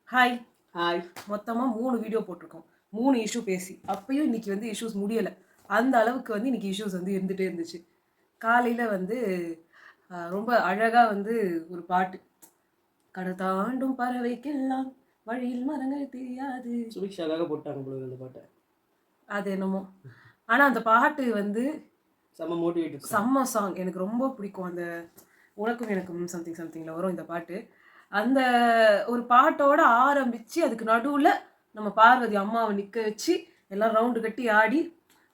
Hi. Hi. மொத்தமாக 3 video போட்டிருக்கோம். 3 issue பேசி அப்பயும் இன்னைக்கு வந்து இஷ்யூஸ் முடியலை. அந்த அளவுக்கு வந்து இன்னைக்கு இஷ்யூஸ் வந்து இருந்துகிட்டே இருந்துச்சு. காலையில் வந்து ரொம்ப அழகாக வந்து ஒரு பாட்டு, கடத்தாண்டும் பறவைக்கெல்லாம் வழியில் மரங்கள் தெரியாது. சுபிக்ஷாக்காக போட்டாங்க போல அந்த பாட்டை. அது என்னமோ, ஆனால் அந்த பாட்டு வந்து செம்ம மோட்டிவேட்டிவ், செம்ம சாங். எனக்கு ரொம்ப பிடிக்கும். அந்த உனக்கும் எனக்கும் சம்திங் சம்திங்கில் வரும் இந்த பாட்டு. அந்த ஒரு பாட்டோட ஆரம்பித்து அதுக்கு நடுவில் நம்ம பார்வதி அம்மாவை நிற்க வச்சு எல்லாம் ரவுண்டு கட்டி ஆடி,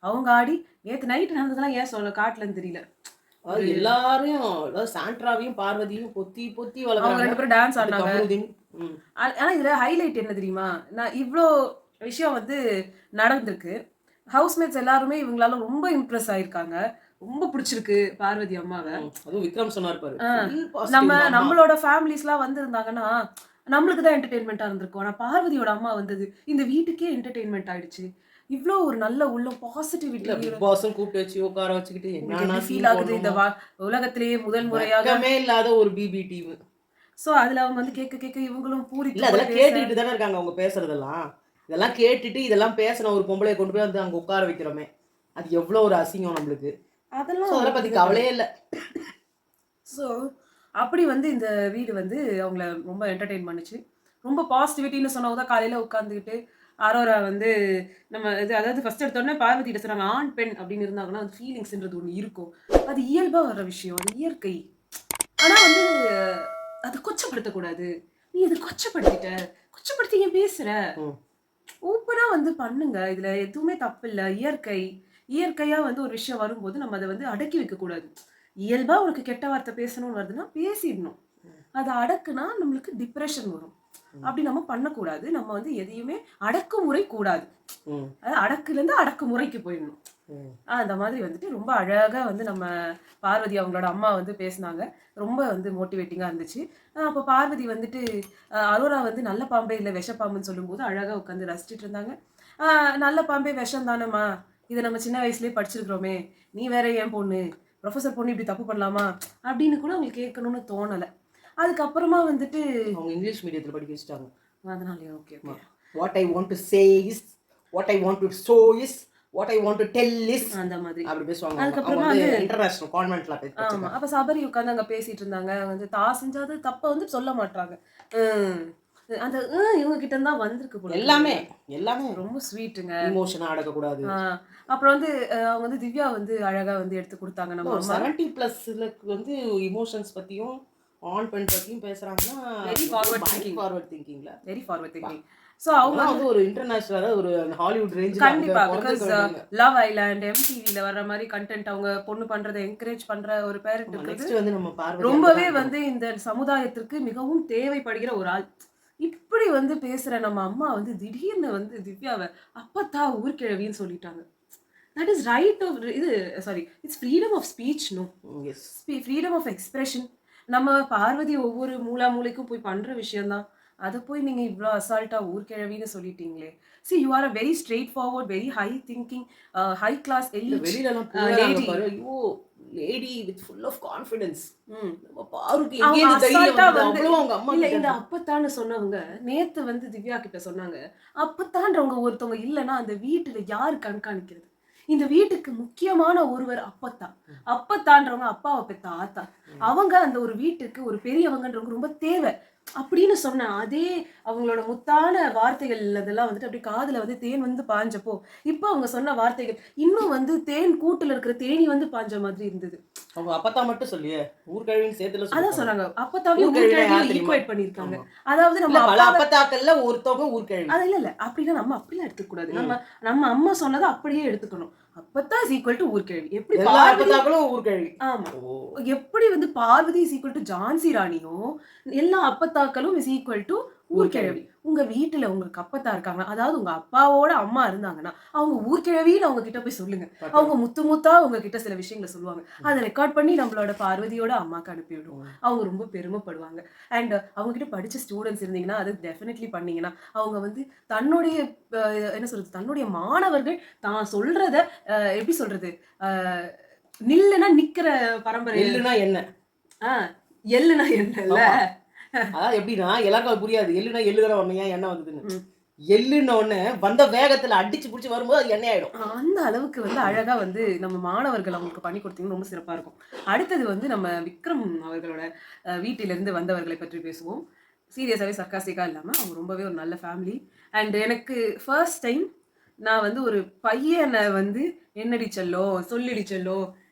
அவங்க ஆடி நேற்று நைட்டு நடந்ததெல்லாம் ஏன் சொல்ல காட்டலன்னு தெரியல. அதாவது எல்லாரையும், அதாவது சாண்ட்ராவையும் பார்வதியும் பொத்தி பொத்தி அவங்க 2 பேரும் டான்ஸ் ஆடினாங்க. ஆனால் இதில் ஹைலைட் என்ன தெரியுமா, நான் இவ்வளோ விஷயம் வந்து நடந்திருக்கு. ஹவுஸ்மேட்ஸ் எல்லாருமே இவங்களால ரொம்ப இம்ப்ரெஸ் ஆயிருக்காங்க. ரொம்ப பிடிச்சிருக்கு பார்வதி அம்மாவை. அதுவும் விக்ரம் சொன்னார் பாரு, நம்மளோட ஃபேமிலிஸ்லாம் வந்திருந்தாங்கன்னா நம்மளுக்கு தான் என்டர்டெயின்மெண்ட்டாக இருந்திருக்கும். ஆனால் பார்வதியோட அம்மா வந்தது இந்த வீட்டுக்கே என்டர்டெயின்மெண்ட் ஆயிடுச்சு. இவ்வளோ ஒரு நல்ல உள்ள பாசிட்டிவிட்டி. பிக் பாஸும் கூப்பிட்டு வச்சு உட்கார வச்சுக்கிட்டு என்ன ஃபீல் ஆகுது. இந்த உலகத்திலேயே முதல் முறையாக இல்லாத ஒரு பிபி டீம். ஸோ அதில் அவங்க வந்து கேட்க கேட்க இவங்களும் பூரி அதெல்லாம் கேட்டுட்டு தானே இருக்காங்க அவங்க பேசுறதெல்லாம். இதெல்லாம் கேட்டுட்டு இதெல்லாம் பேசின ஒரு பொம்பளையை கொண்டு போய் வந்து அங்கே உட்கார வைக்கிறோமே, அது எவ்வளோ ஒரு அசிங்கம் நம்மளுக்கு. அதெல்லாம் அதை பற்றி கவலையே இல்லை. ஸோ அப்படி வந்து இந்த வீடு வந்து அவங்கள ரொம்ப என்டர்டெயின் பண்ணுச்சு. ரொம்ப பாசிட்டிவிட்டின்னு சொன்னவங்க தான் காலையில் உட்காந்துக்கிட்டு அரோரா வந்து நம்ம இது, அதாவது ஃபர்ஸ்ட் எடுத்தோடனே பார்வதிட்ட சொன்னாங்க ஆண் பெண் அப்படின்னு இருந்தாங்கன்னா அந்த ஃபீலிங்ஸ்ன்றது ஒன்று இருக்கும். அது இயல்பாக வர விஷயம், அது இயற்கை. ஆனால் வந்து அதை கொச்சப்படுத்தக்கூடாது. நீ அதை கொச்சப்படுத்தி ஏன் பேசுற? ஓப்பனா வந்து பண்ணுங்க, இதுல எதுவுமே தப்பு இல்லை. இயற்கையா வந்து ஒரு விஷயம் வரும்போது நம்ம அதை வந்து அடக்கி வைக்க கூடாது. இயல்பா உனக்கு கெட்ட வார்த்தை பேசணும்னு வருதுன்னா பேசிடணும். அதை அடக்குனா நம்மளுக்கு டிப்ரெஷன் வரும். அப்படி நம்ம பண்ணக்கூடாது. நம்ம வந்து எதையுமே அடக்குமுறை கூடாது. அதாவது அடக்குலேருந்து அடக்குமுறைக்கு போயிடணும். அந்த மாதிரி வந்துட்டு ரொம்ப அழகா வந்து நம்ம பார்வதி அவங்களோட அம்மா வந்து பேசினாங்க. ரொம்ப வந்து மோட்டிவேட்டிங்காக இருந்துச்சு. அப்போ பார்வதி வந்துட்டு அரோரா வந்து நல்ல பாம்பே இல்லை விஷப்பாம்புன்னு சொல்லும்போது அழகாக உட்காந்து ரசிச்சுட்டு இருந்தாங்க. நல்ல பாம்பே விஷம் தானேம்மா, இதை நம்ம சின்ன வயசுலேயே படிச்சிருக்கிறோமே, நீ வேற ஏன் பொண்ணு, ப்ரொஃபஸர் பொண்ணு இப்படி தப்பு பண்ணலாமா அப்படின்னு கூட அவங்களுக்கு கேட்கணும்னு தோணலை. அதுக்கப்புறமா வந்துட்டு அவங்க இங்கிலீஷ் மீடியத்தில் படிக்க வச்சுட்டாங்க. அதனாலே okay okay, what I want to say is, what I want to show is, what I want to tell is, அந்த மாதிரி அப்படி பேசுவாங்க. அதுக்கப்புறமா வந்து இன்டர்நேஷனல் கான்வென்ட்ல பேசுவாங்க. ஆமா, அப்ப சபரி உட்கார்ந்து அங்க பேசிட்டு இருந்தாங்க. வந்து செஞ்சாத தப்ப வந்து சொல்ல மாட்டாங்க. அந்த இவங்க கிட்ட இருந்தா வந்திருக்கு போல. எல்லாமே ரொம்ப ஸ்வீட்டுங்க. இமோஷனா அடக்க கூடாது. அப்புறம் வந்து அவங்க வந்து திவ்யா வந்து அழகா வந்து எடுத்து கொடுத்தாங்க. நம்ம 70+ வந்து இமோஷன்ஸ் பத்தியும் ஆன் பெண் பத்தியும் பேசுறாங்கன்னா வெரி ஃபார்வர்ட் திங்கிங். ஸோ அவங்க வந்து ஒரு இன்டர்நேஷனல், ஒரு ஹாலிவுட் ரேஞ்ச் கண்டிப்பா. பிகாஸ் லவ் ஐலாண்ட் எம்டிவில வர்ற மாதிரி கண்டென்ட் அவங்க பொண்ணு பண்றதை என்கரேஜ் பண்ற ஒரு பேரண்ட் வந்து நம்ம ரொம்பவே வந்து இந்த சமுதாயத்திற்கு மிகவும் தேவைப்படுகிற ஒரு ஆள். இப்படி வந்து பேசுற நம்ம அம்மா வந்து திடீர்னு வந்து திவ்யாவை அப்பத்தா ஊர்கிழவின்னு சொல்லிட்டாங்க. தட் இஸ் ரைட் ஆஃப் இது, sorry, it's freedom of speech. No, freedom of expression. நம்ம பார்வதி ஒவ்வொரு மூலைக்கும் போய் பண்ற விஷயம்தான். அதை போய் நீங்க இவ்வளோ அசால்ட்டா ஊர்கிழவின்னு சொல்லிட்டீங்களே. See, you are a very straightforward, very high thinking, high class elite lady. Lady with full of confidence. நம்ம பாருக்கு எங்கே தைரியம் வந்து அவ்வளவு அவங்க அம்மா இல்ல. இந்த அப்பத்தான்னு சொன்னவங்க நேத்து வந்து திவ்யா கிட்ட சொன்னாங்க, அப்பத்தான்றவங்க ஒருத்தவங்க இல்லைன்னா அந்த வீட்டுல யாரு கண்காணிக்கிறது? இந்த வீட்டுக்கு முக்கியமான ஒருவர் அப்பத்தான்றவங்க அப்பாவை பெத்த ஆத்தா. அவங்க அந்த ஒரு வீட்டுக்கு ஒரு பெரியவங்கன்றவங்க ரொம்ப தேவை அப்படின்னு சொன்ன அதே அவங்களோட முத்தான வார்த்தைகள் அதெல்லாம் வந்துட்டு அப்படியே காதுல வந்து தேன் வந்து பாஞ்சப்போ, இப்போ அவங்க சொன்ன வார்த்தைகள் இன்னும் வந்து தேன் கூட்டுல இருக்கிற தேனி வந்து பாஞ்ச மாதிரி இருந்தது. அவங்க அப்பத்தா மட்டும் சொல்லியே ஊர்கழிவின்னு சேர்த்துல அதான் சொன்னாங்க. அப்பத்தாவையும் ஊர்கழிவியும் ஈக்குவேட் பண்ணிருக்காங்க. அதாவது நம்ம அப்பத்தாக்கள்ல ஒருத்தவங்க ஊர்கழிவி. அது இல்ல அப்படின்னா நம்ம அப்படிலாம் எடுத்துக்க கூடாது. நம்ம அம்மா சொன்னதை அப்படியே எடுத்துக்கணும். அப்பத்தா இஸ் ஈக்குவல் டு ஊர்கிழவி. எப்படி அப்பத்தாக்களும் ஊர்கழிவி? ஆமா. எப்படி வந்து Parvathi is equal to Jhansi ராணியோ, எல்லா அப்பத்தாக்களும் இஸ் ஈக்குவல் டு ஊர்கிழவி. உங்க வீட்டுல உங்களுக்கு அப்பத்தா இருக்காங்க, அதாவது உங்க அப்பாவோட அம்மா இருந்தாங்கன்னா அவங்க ஊர்கிழவின்னு அவங்க கிட்ட போய் சொல்லுங்க. அவங்க முத்தா உங்ககிட்ட சில விஷயங்களை சொல்லுவாங்க. அதை ரெக்கார்ட் பண்ணி நம்மளோட பார்வதியோட அம்மாக்கு அனுப்பிவிடுவோம். அவங்க ரொம்ப பெருமைப்படுவாங்க. அண்ட் அவங்க கிட்ட படிச்ச ஸ்டூடெண்ட்ஸ் இருந்தீங்கன்னா அது டெஃபினெட்லி பண்ணீங்கன்னா அவங்க வந்து தன்னுடைய என்ன சொல்றது, தன்னுடைய மாணவர்கள் தான் சொல்றத எப்படி சொல்றது, நில்லுனா நிக்கிற பரம்பரை. எள்ளுனா என்ன, எள்ளுனா என்னல்ல, அதாவது எப்படின்னா எல்லாருக்கும் அது புரியாது. எள்ளுனா எள்ளு தானே வரணும், ஏன் எண்ணெய் வந்ததுன்னு. ம். எள்ளுன்ன உடனே வந்த வேகத்துல அடிச்சு புடிச்சு வரும்போது அது எண்ணெய் ஆயிடும். அந்த அளவுக்கு வந்து அழகா வந்து நம்ம மாணவர்கள் அவங்களுக்கு பண்ணி கொடுத்தீங்கன்னா ரொம்ப சிறப்பா இருக்கும். அடுத்தது வந்து நம்ம விக்ரம் அவர்களோட வீட்டிலிருந்து வந்தவர்களை பற்றி பேசுவோம். சீரியஸாவே சர்க்காஸ்டிக்கா இல்லாம அவங்க ரொம்பவே ஒரு நல்ல ஃபேமிலி. அண்ட் எனக்கு ஃபர்ஸ்ட் டைம் நான் வந்து ஒரு பையன வந்து "என்னடி செல்லம், சொல்லுடி செல்லம்"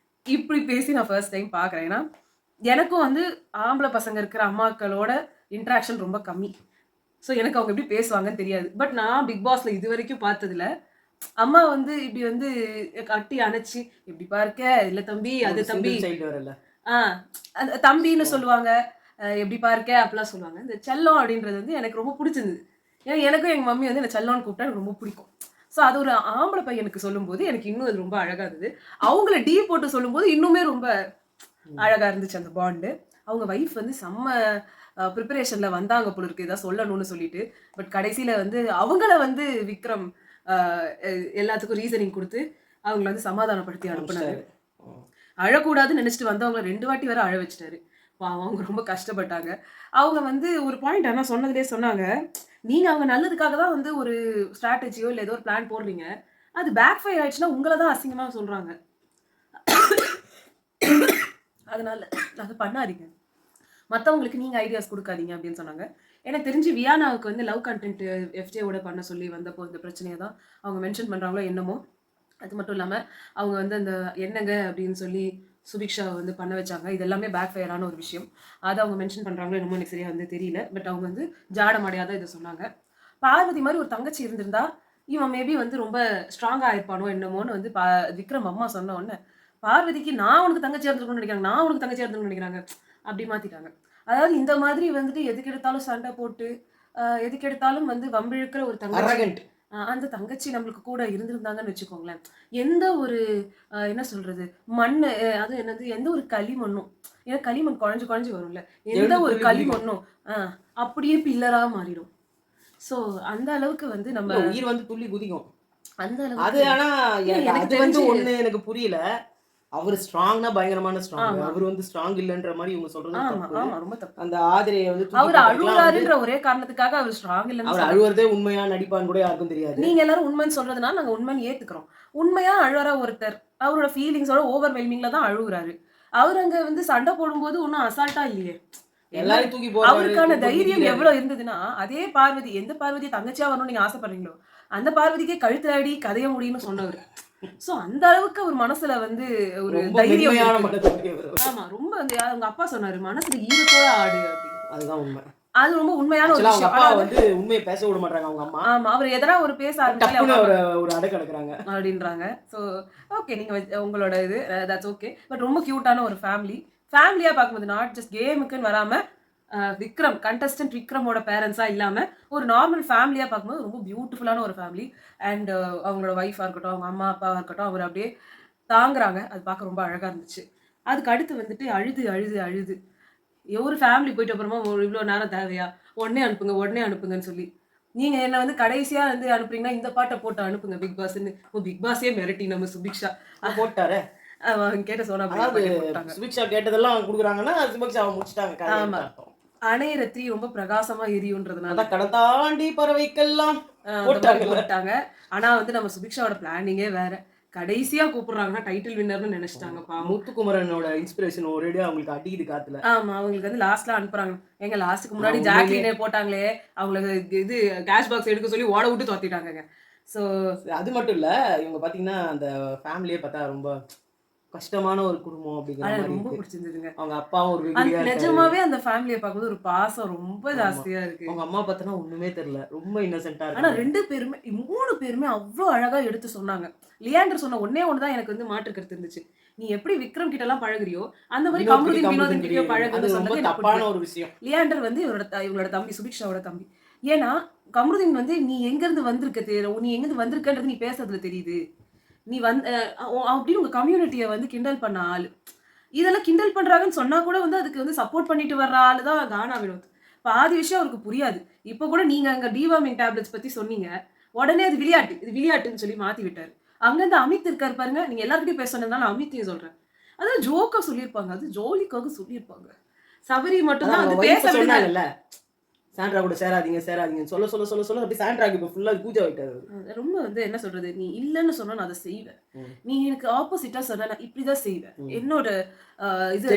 இப்படி பேசி நான் ஃபர்ஸ்ட் டைம் பார்க்குறேன். ஏன்னா, எனக்கும் வந்து ஆம்பள பசங்க இருக்கிற அம்மாக்களோட இன்டராக்ஷன் ரொம்ப கம்மி. ஸோ எனக்கு அவங்க எப்படி பேசுவாங்கன்னு தெரியாது. பட் நான் பிக் பாஸ்ல இதுவரைக்கும் பார்த்ததுல, அம்மா வந்து இப்படி வந்து கட்டி அணைச்சு, "எப்படிப்பா இருக்க? இல்ல தம்பி, அது தம்பி." சிங்கிள் சைல்டு வரல. ஆ அந்த தம்பின்னு சொல்லுவாங்க. "எப்படிப்பா இருக்க?" அப்படிலாம் சொல்லுவாங்க. இந்த செல்லம் அப்படின்றது வந்து எனக்கு ரொம்ப புடிச்சிருந்தது. ஏன்னா எனக்கும் எங்க மம்மி வந்து என்ன செல்லம்னு கூப்பிட்டா எனக்கு ரொம்ப பிடிக்கும். ஸோ அது ஒரு ஆம்பள பையனுக்கு சொல்லும்போது எனக்கு இன்னும் அது ரொம்ப அழகா இருந்தது. அவங்கள டீ போட்டு சொல்லும்போது இன்னுமே ரொம்ப அழகா இருந்துச்சு அந்த பாண்டு. அவங்க வைஃப் வந்து செம்ம ப்ரிப்பரேஷன்ல வந்தாங்க போல இருக்கு. ஏதாவது சொல்லணும்னு சொல்லிட்டு. பட் கடைசியில வந்து அவங்கள வந்து விக்ரம் அ எல்லாத்துக்கும் ரீசனிங் குடுத்து, அவங்கள வந்து சமாதானப்படுத்தி அனுப்புனாரு. அனுப்பிச்சிட்டாரு. ம். அழக்கூடாதுன்னு நெனச்சுட்டு வந்தவங்கள 2 வாட்டி வேற அழ வச்சுட்டாரு. பாவம் அவங்க ரொம்ப கஷ்டப்பட்டாங்க. அவங்க வந்து ஒரு பாயிண்ட் ஆனா சொன்னதிலேயே சொன்னாங்க, "நீங்க அவங்க நல்லதுக்காக தான் வந்து ஒரு ஸ்ட்ராட்டஜியோ இல்ல ஏதோ ஒரு பிளான் போடுறீங்க. அது பேக் ஃபயர் ஆயிடுச்சுன்னா உங்கள தான் அசிங்கமா சொல்றாங்க. அதனால அத பண்ணாதீங்க. மத்தவங்களுக்கு நீங்க ஐடியாஸ் குடுக்காதீங்க" அப்படின்னு சொன்னாங்க. எனக்கு தெரிஞ்சு வியானாவுக்கு வந்து லவ் கன்டென்ட் எஃப்ஜேவோட பண்ண சொல்லி வந்தப்போ இந்த பிரச்சனைய தான் அவங்க மென்ஷன் பண்றாங்களோ என்னமோ! அது மட்டும் இல்லாம, அவங்க வந்து அந்த "என்னங்க" அப்படின்னு சொல்லி சுபிக்ஷாவ வந்து பண்ண வச்சாங்க. இது எல்லாமே பேக் ஃபயர் ஆன ஒரு விஷயம். அத அவங்க மென்ஷன் பண்றாங்களோ என்னமோ எனக்கு சரியா வந்து தெரியல. பட் அவங்க வந்து ஜாட மாடையா தான் இத சொன்னாங்க. பார்வதி மாரி ஒரு தங்கச்சி இருந்திருந்தா, இவன் மேபி வந்து ரொம்ப ஸ்ட்ராங்கா ஆயிருப்பானோ என்னமோன்னு வந்து விக்ரம் அம்மா சொன்ன உடனே, பார்வதிக்கு நான் உனக்கு தங்கச்சியா இருந்திருக்கணும்னு நெனைக்கிறாங்க. நான் உனக்கு தங்கச்சியா இருந்திருக்கணும்னு நெனைக்கிறாங்க. அப்படி மாத்திட்டாங்க. அதாவது இந்த மாதிரி வந்துட்டு எதுக்கெடுத்தாலும் சண்டை போட்டு, எதுக்கெடுத்தாலும் வந்து வம்பிழுக்கிற ஒரு தங்கச்சி அரகண்ட். அந்த தங்கச்சி நம்மளுக்கு கூட இருந்திருந்தாங்கன்னு வச்சுக்கோங்களேன். எந்த ஒரு என்ன சொல்றது? மண்ணு அதுவும் என்னது எந்த ஒரு களிமண்ணும் ஏன்னா களிமண் கொழஞ்சு கொழஞ்சு வரும்ல. எந்த எழுந்து ஒரு துள்ளி குதிக்கும். களிமண்ணும் அ அப்படியே பில்லரா மாறிடும். ஸோ அந்த அளவுக்கு வந்து நம்ம இல்ல உயிர் வந்து துள்ளி குதிக்கும். அந்த அது அளவுக்கு ஆனா இல்ல எனக்கு எனக்கு அது வந்து தெரிஞ்சு ஒண்ணு எனக்கு புரியல. அவரு ஸ்ட்ராங்னா பயங்கரமான ஸ்ட்ராங். ஆமா, அவரு வந்து ஸ்ட்ராங் இல்லன்ற மாரி இவங்க சொல்றது ஆமா, தப்பு. ஆமா. ரொம்ப தப்பு. அந்த ஆதிரைய வந்து தூக்கி அவரு போட்டதுக்கெல்லாம் வந்து அழுவுறாருன்ற ஒரே காரணத்துக்காக அவரு ஸ்ட்ராங் இல்லன்னு அவரு சொல்ல அழுவுறதே உண்மையா நடிப்பான்னு கூட யாருக்கும் தெரியாது. நீங்க எல்லாரும் உண்மைன்னு சொல்றதுனால நாங்க உண்மைன்னு ஏத்துக்கிறோம். உண்மையா அழுற ஒருத்தர், அவரோட ஃபீலிங்ஸோட ஓவர்வெல்மிங்ல தான் அழுவுறாரு. அவரு அங்க வந்து சண்டை போடும்போது ஒண்ணும் அசால்ட்டா இல்லையே! என்ன எல்லாரையும் தூக்கி போடுறாரு, அவருக்கான தூக்கி போட்டு தைரியம் மிதிக்கிறாரு. எவ்வளோ இருந்ததுன்னா, அதே பார்வதி எந்த பார்வதிய தங்கச்சியா வரணும்னு நீங்க ஆசைப்படுறீங்களோ, அந்த பார்வதிக்கே கழுத்துல அடி, கதைய முடியும்னு சொன்னவரு. சோ அந்த அளவுக்கு அவர் மனசுல வந்து ஒரு ரொம்ப தைரியம் மென்மையான இருக்கு. மனதுடையவர் அவரு. ஆமா. ரொம்ப வந்து அவங்க அப்பா சொன்னாரு, "மனசுல ஈரத்தோட ஆடு" அப்படின்னு. அதுதான் உண்மை. அது ரொம்ப உண்மையான ஒரு ஆக்சுவலா அவங்க விஷயம். அப்பா ஆனா அது வந்து உண்மைய பேச விட மாட்டாங்க அவங்க அம்மா. ஆமா. அவர் எதனா ஒரு பேச ஆரம்பிச்சாலே டப்புன்னு அவங்க அம்மா அவர ஒரு அடக்கு அடக்குறாங்க. அப்படின்றாங்க. So okay. நீங்க உங்களோட இது தட்ஸ் ஓகே. பட் ரொம்ப கியூட்டான ஒரு ஃபேமிலி. ஃபேமிலியா பார்க்கும்போது நாட் ஜஸ்ட் கேமுக்குன்னு வராம, விக்ரம் கண்டஸ்டன்ட் விக்ரமோட பேரண்ட்ஸா இல்லாம, ஒரு நார்மல் ஃபேமிலியா பார்க்கும்போது ரொம்ப பியூட்டிஃபுல்லான ஒரு ஃபேமிலி. அண்ட் அவங்களோட ஒய்ஃபா இருக்கட்டும், அவங்க அம்மா, அப்பாவா இருக்கட்டும், அவர அப்படியே தாங்குறாங்க. அது பார்க்க ரொம்ப அழகா இருந்துச்சு. அதுக்கு அடுத்து வந்துட்டு அழுது, அழுது, அழுது ஒரு ஃபேமிலி போயிட்ட அப்புறமா இவ்ளோ நேரம் தேவையா? உடனே அனுப்புங்க, உடனே அனுப்புங்கன்னு சொல்லி. நீங்க என்ன வந்து கடைசியா வந்து அனுப்புறீங்கன்னா, இந்த பாட்ட போட்டு அனுப்புங்க பிக் பாஸ்ன்னு. பிக் பாஸே மிரட்டி நம்ம சுபிக்ஷா. போட்டாரே. அவங்க கேட்ட சோனா பிரியா அதாவது பாட்டே போட்டாங்க. சுபிக்ஷா கேட்டதெல்லாம் குடுக்குறாங்கன்னா, சுபிக்ஷாவ முடிச்சுட்டாங்க ஆமா. கதைன்ற அர்த்தம். அணையிற தீ ரொம்ப பிரகாசமா எரியுன்றதுனால. அதான் கடல் தாண்டி பறவைக்கெல்லாம் அந்த மாரி போட்டாங்கல்ல. போட்டாங்க. ஆனா வந்து நம்ம சுபிக்ஷாவோட பிளானிங்கே வேற. கடைசியா கூப்பிடுறாங்கன்னா டைட்டில் வின்னர்ன்னு நெனச்சுட்டாங்க பாவம். முத்துக்குமரனோட இன்ஸ்பிரேஷன் ஒரேடியா அவங்களுக்கு அடிக்குது காத்துல. ஆமா. அவங்களுக்கு வந்து லாஸ்ட்ல அனுப்புறாங்க. ஏங்க லாஸ்ட்க்கு முன்னாடி நான் உண்மையிலேயே ஜாக்லினே போட்டாங்களே, அவங்கள இது கேஷ் பாக்ஸ் எடுக்க சொல்லி ஓட விட்டு தொரத்திட்டாங்கங்க. ஸோ அது மட்டும் இல்ல, இவங்க பாத்தீங்கன்னா, அந்த ஃபேமிலியே பாத்தா ரொம்ப கஷ்டமான ஒரு குடும்பம் அப்படிங்கிற ஆனா மாரி ரொம்ப இருக்கு. புடிச்சிருந்ததுங்க. அவங்க அப்பாவும் ஒரு வெகுளியா இருக்காரு. நெஜமாவே அந்த ஃபேமிலிய பார்க்கும்போது ஒரு பாசம் ரொம்ப ஆமா. ஜாஸ்தியா இருக்கு. அவங்க அம்மா பாத்தோன்னா ஒண்ணுமே தெரியல. ரொம்ப இன்னசென்ட்டா ஆனா இருக்காங்க. 2 பேருமே 3 பேருமே அவ்ளோ அழகா எடுத்து சொன்னாங்க. லியாண்டர் சொன்ன ஒண்ணே ஒண்ணு தான் எனக்கு வந்து மாற்று கருத்து இருந்துச்சு. "நீ எப்படி விக்ரம் கிட்டலாம் பழகுறியோ, அந்த மாரி வினோத் கிட்ட கமருதீன் கமருதீன் வினோதன் கிட்டயும் கிடையாது. அது பழகுன்னு" ரொம்ப சொன்னது எனக்கு தப்பான பிடிக்கல. ஒரு விஷயம். லியாண்டர் வந்து இவங்களோட தம்பி, சுபிக்ஷாவோட தம்பி. ஏன்னா, கமருதீன் வந்து "நீ எங்கருந்து வந்திருக்க நீ எங்கருந்து வந்திருக்கன்றது நீ பேசுறதுல தெரியுது. நீ வந் அ அப்படின்னு உங்க கம்யூனிட்டிய வந்து கிண்டல் பண்ண ஆளு. இதெல்லாம் கிண்டல் பண்றாங்கன்னு சொன்னா கூட வந்து அதுக்கு வந்து சப்போர்ட் பண்ணிட்டு வர்ற ஆளு தான் கானா வினோத். பாதி விஷயம் அவருக்கு புரியாது. இப்ப கூட நீங்க அங்க டிவார்மிங் டேப்லெட்ஸ் பத்தி சொன்னீங்க. உடனே அது விளையாட்டு. இது விளையாட்டுன்னு சொல்லி மாத்தி விட்டாரு. அங்கருந்து அமித் இருக்காரு பாருங்க. நீங்க எல்லார்கிட்டயும் பேச சொன்னதுனால அமித்தையும் சொல்றேன். அதாவது ஜோக்கா சொல்லியிருப்பாங்க. அது ஜோலிக்காக சொல்லியிருப்பாங்க. சபரி மட்டும் தான் அவங்க வந்து பேச wife விடுங்க. சொன்னாங்கல்ல சாண்ட்ரா கூட சேராதீங்க சொல்ல சொல்ல சொல்ல சொல்ல அப்படி சாண்ட்ராக்கு இப்போ ஃபுல்லா பூஜை ஆயிட்டாரு ரொம்ப வந்து என்ன சொல்றது, நீ இல்லன்னு சொன்னா நான் அதை செய்வேன். நீ எனக்கு ஆப்போசிட்டா சொன்னா நான் இப்படிதான் செய்வேன். என்னோட இது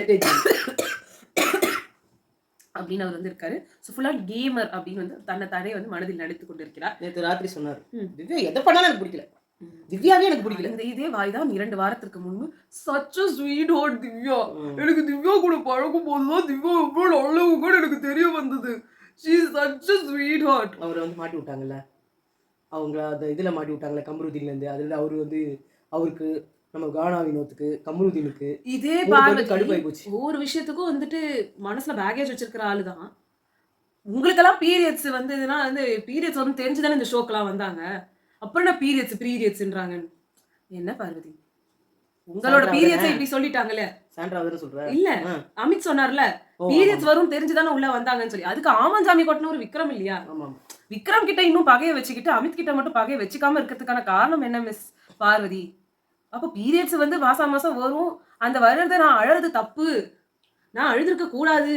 அப்படின்னு அவர் வந்து இருக்காரு. ஸோ ஃபுல்லா கேமர் அப்படின்னு வந்து தன்னை தானே வந்து மனதில் நடித்துக் கொண்டிருக்கிறார். நேத்து ராத்திரி சொன்னாரு திவ்யா எதை பண்ணாலும் எனக்கு பிடிக்கல, திவ்யாவே எனக்கு பிடிக்கல. இந்த இதே வாய் தான் 2 வாரத்திற்கு முன்பு such a sweet heart Divya, எனக்கு திவ்யா கூட பழகும் போதுதான் திவ்யா எவ்வளவு நல்லவங்க கூட எனக்கு தெரிய வந்தது. she is such a sweet heart. அவரை வந்து மாட்டி விட்டாங்கல்ல, அவங்க அந்த இதுல மாட்டி விட்டாங்கல்ல கமருதீன்ல இருந்து. அதுல அவரு வந்து அவருக்கு நம்ம கானா வினோத்துக்கு கமருதீனுக்கு இதே கடுப்பாய் போச்சு. ஒவ்வொரு விஷயத்துக்கும் வந்துட்டு மனசுல பேகேஜ் வச்சிருக்கிற ஆளு தான். உங்களுக்கெல்லாம் பீரியட்ஸ் வந்ததுன்னா வந்து பீரியட்ஸ் வந்து தெரிஞ்சுதானே இந்த ஷோக்கெல்லாம் வந்தாங்க. அப்புறம் என்ன பீரியட்ஸ்ன்றாங்க. என்ன பார்வதி, உங்களோட பீரியட்ஸ் இப்படி சொல்லிட்டாங்கல்ல. சாண்ட்ரா வந்து சொல்ற இல்ல அமித் சொன்னார்ல பீரியட்ஸ் வரும் தெரிஞ்சுதானே உள்ள வந்தாங்கன்னு சொல்லி. அதுக்கு ஆமாஞ்சாமி கொட்டின ஒரு விக்ரம் இல்லையா? விக்ரம் கிட்ட இன்னும் பகையை வச்சுக்கிட்டு அமித் கிட்ட மட்டும் பகையை வச்சுக்காம இருக்கிறதுக்கான காரணம் என்ன மிஸ் பார்வதி? அப்போ பீரியட்ஸ் வந்து மாசம் வரும், அந்த வருடத்தை நான் அழறது தப்பு, நான் அழுதுருக்க கூடாது,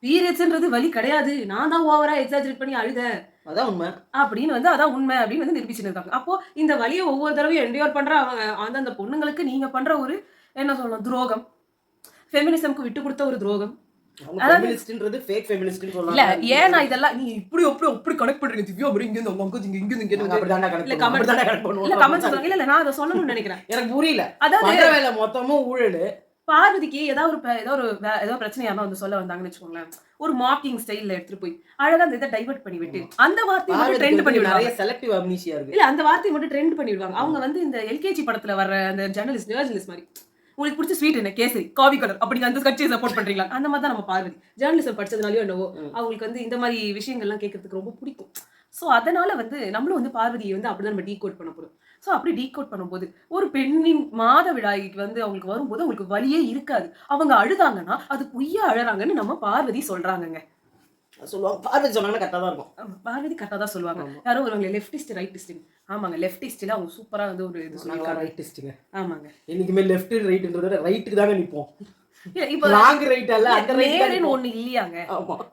பீரியட்ஸ்ன்றது வலி கிடையாது, நான் தான் ஓவரா எக்ஸாஜரேட் பண்ணி அழுதேன், அதான் உண்மை அப்படின்னு வந்து அதான் உண்மை அப்படின்னு வந்து நிரூபிச்சுட்டு இருக்காங்க. அப்போ இந்த வலியை ஒவ்வொரு தடவையும் என்டியோர் பண்ற அவங்க அந்த பொண்ணுங்களுக்கு நீங்க பண்ற ஒரு என்ன சொல்லணும் துரோகம், ஃபெமினிசம்க்கு விட்டு கொடுத்த ஒரு துரோகம். ஃபெமினிஸ்ட்ன்றது ஃபேக் ஃபெமினிஸ்ட்னு சொல்றாங்க. இல்ல ஏன் நான் இதெல்லாம் நீ இப்படி அப்படி கனெக்ட் பண்றீங்க திவ்யா அப்படி இங்க இங்க அப்படி தான கனெக்ட் பண்ணுவோம். இல்ல கமெண்ட் சொல்றாங்க. இல்ல நான் அதை சொல்லணும்னு நினைக்கிறேன். எனக்கு புரியல. அதாவது பண்ற வேலை மொத்தமும் ஊழல். பார்வதிக்கு ஏதோ பிரச்சனை யாரா வந்து சொல்ல வந்தாங்கன்னு வச்சுக்கோங்களேன், ஒரு மார்க்கிங் ஸ்டைல்ல எடுத்துட்டு போய் அழகா அந்த இதை டைவர்ட் பண்ணி விட்டு அந்த வார்த்தையை மட்டும் ட்ரெண்ட் பண்ணி விடுவாங்க. நிறைய செலக்டிவ் அம்னீசியா இருக்கு. இல்ல அந்த வார்த்தையை மட்டும் ட்ரெண்ட் பண்ணி விடுவாங்க. அவங்க வந்து இந்த எல்கேஜி படத்துல வர்ற அந்த ஜர்னலிஸ்ட் மாதிரி உங்களுக்கு பிடிச்ச ஸ்வீட் என்ன கேசரி காவி கலர் அப்படி அந்த கட்சியை சப்போர்ட் பண்றீங்களா? அந்த மாதிரி தான் நம்ம பார்வதி ஜேர்னலிசம் படிச்சதுனாலயோ என்னவோ அவங்களுக்கு வந்து இந்த மாதிரி விஷயங்கள்லாம் கேட்கறதுக்கு ரொம்ப பிடிக்கும். ஸோ அதனால வந்து நம்மளும் வந்து பார்வதியை வந்து அப்படிதான் நம்ம டீகோட் பண்ண போறோம். ஸோ அப்படி டீகோட் பண்ணும்போது ஒரு பெண்ணின் மாதவிடாய்க்கு வந்து அவங்களுக்கு வரும்போது அவங்களுக்கு வலியே இருக்காது. அவங்க அழுதாங்கன்னா அது பொய்யா அழறாங்கன்னு நம்ம பார்வதி சொல்றாங்கங்க. சொல்லுவாங்க பார்வதி சொன்னாங்கன்னா கரெக்டாக தான் இருக்கும். பார்வதி கரெக்டாக தான் சொல்லுவாங்க. யாரோ ஒருவங்க லெஃப்டிஸ்ட் ரைட்டிஸ்ட். ஆமாங்க லெஃப்டிஸ்ட்ல அவங்க சூப்பரா வந்து ஒரு இது சொல்லிருக்காங்க. ரைட்டிஸ்ட்டுங்க. ஆமாங்க என்னைக்குமே லெஃப்ட் ரைட்ன்றத ரைட்டுக்கு தாங்க நிப்போம். இப்போ ராங் ரைட் அல்ல அந்த நேரேன்னு ஒண்ணு இல்லையாங்க.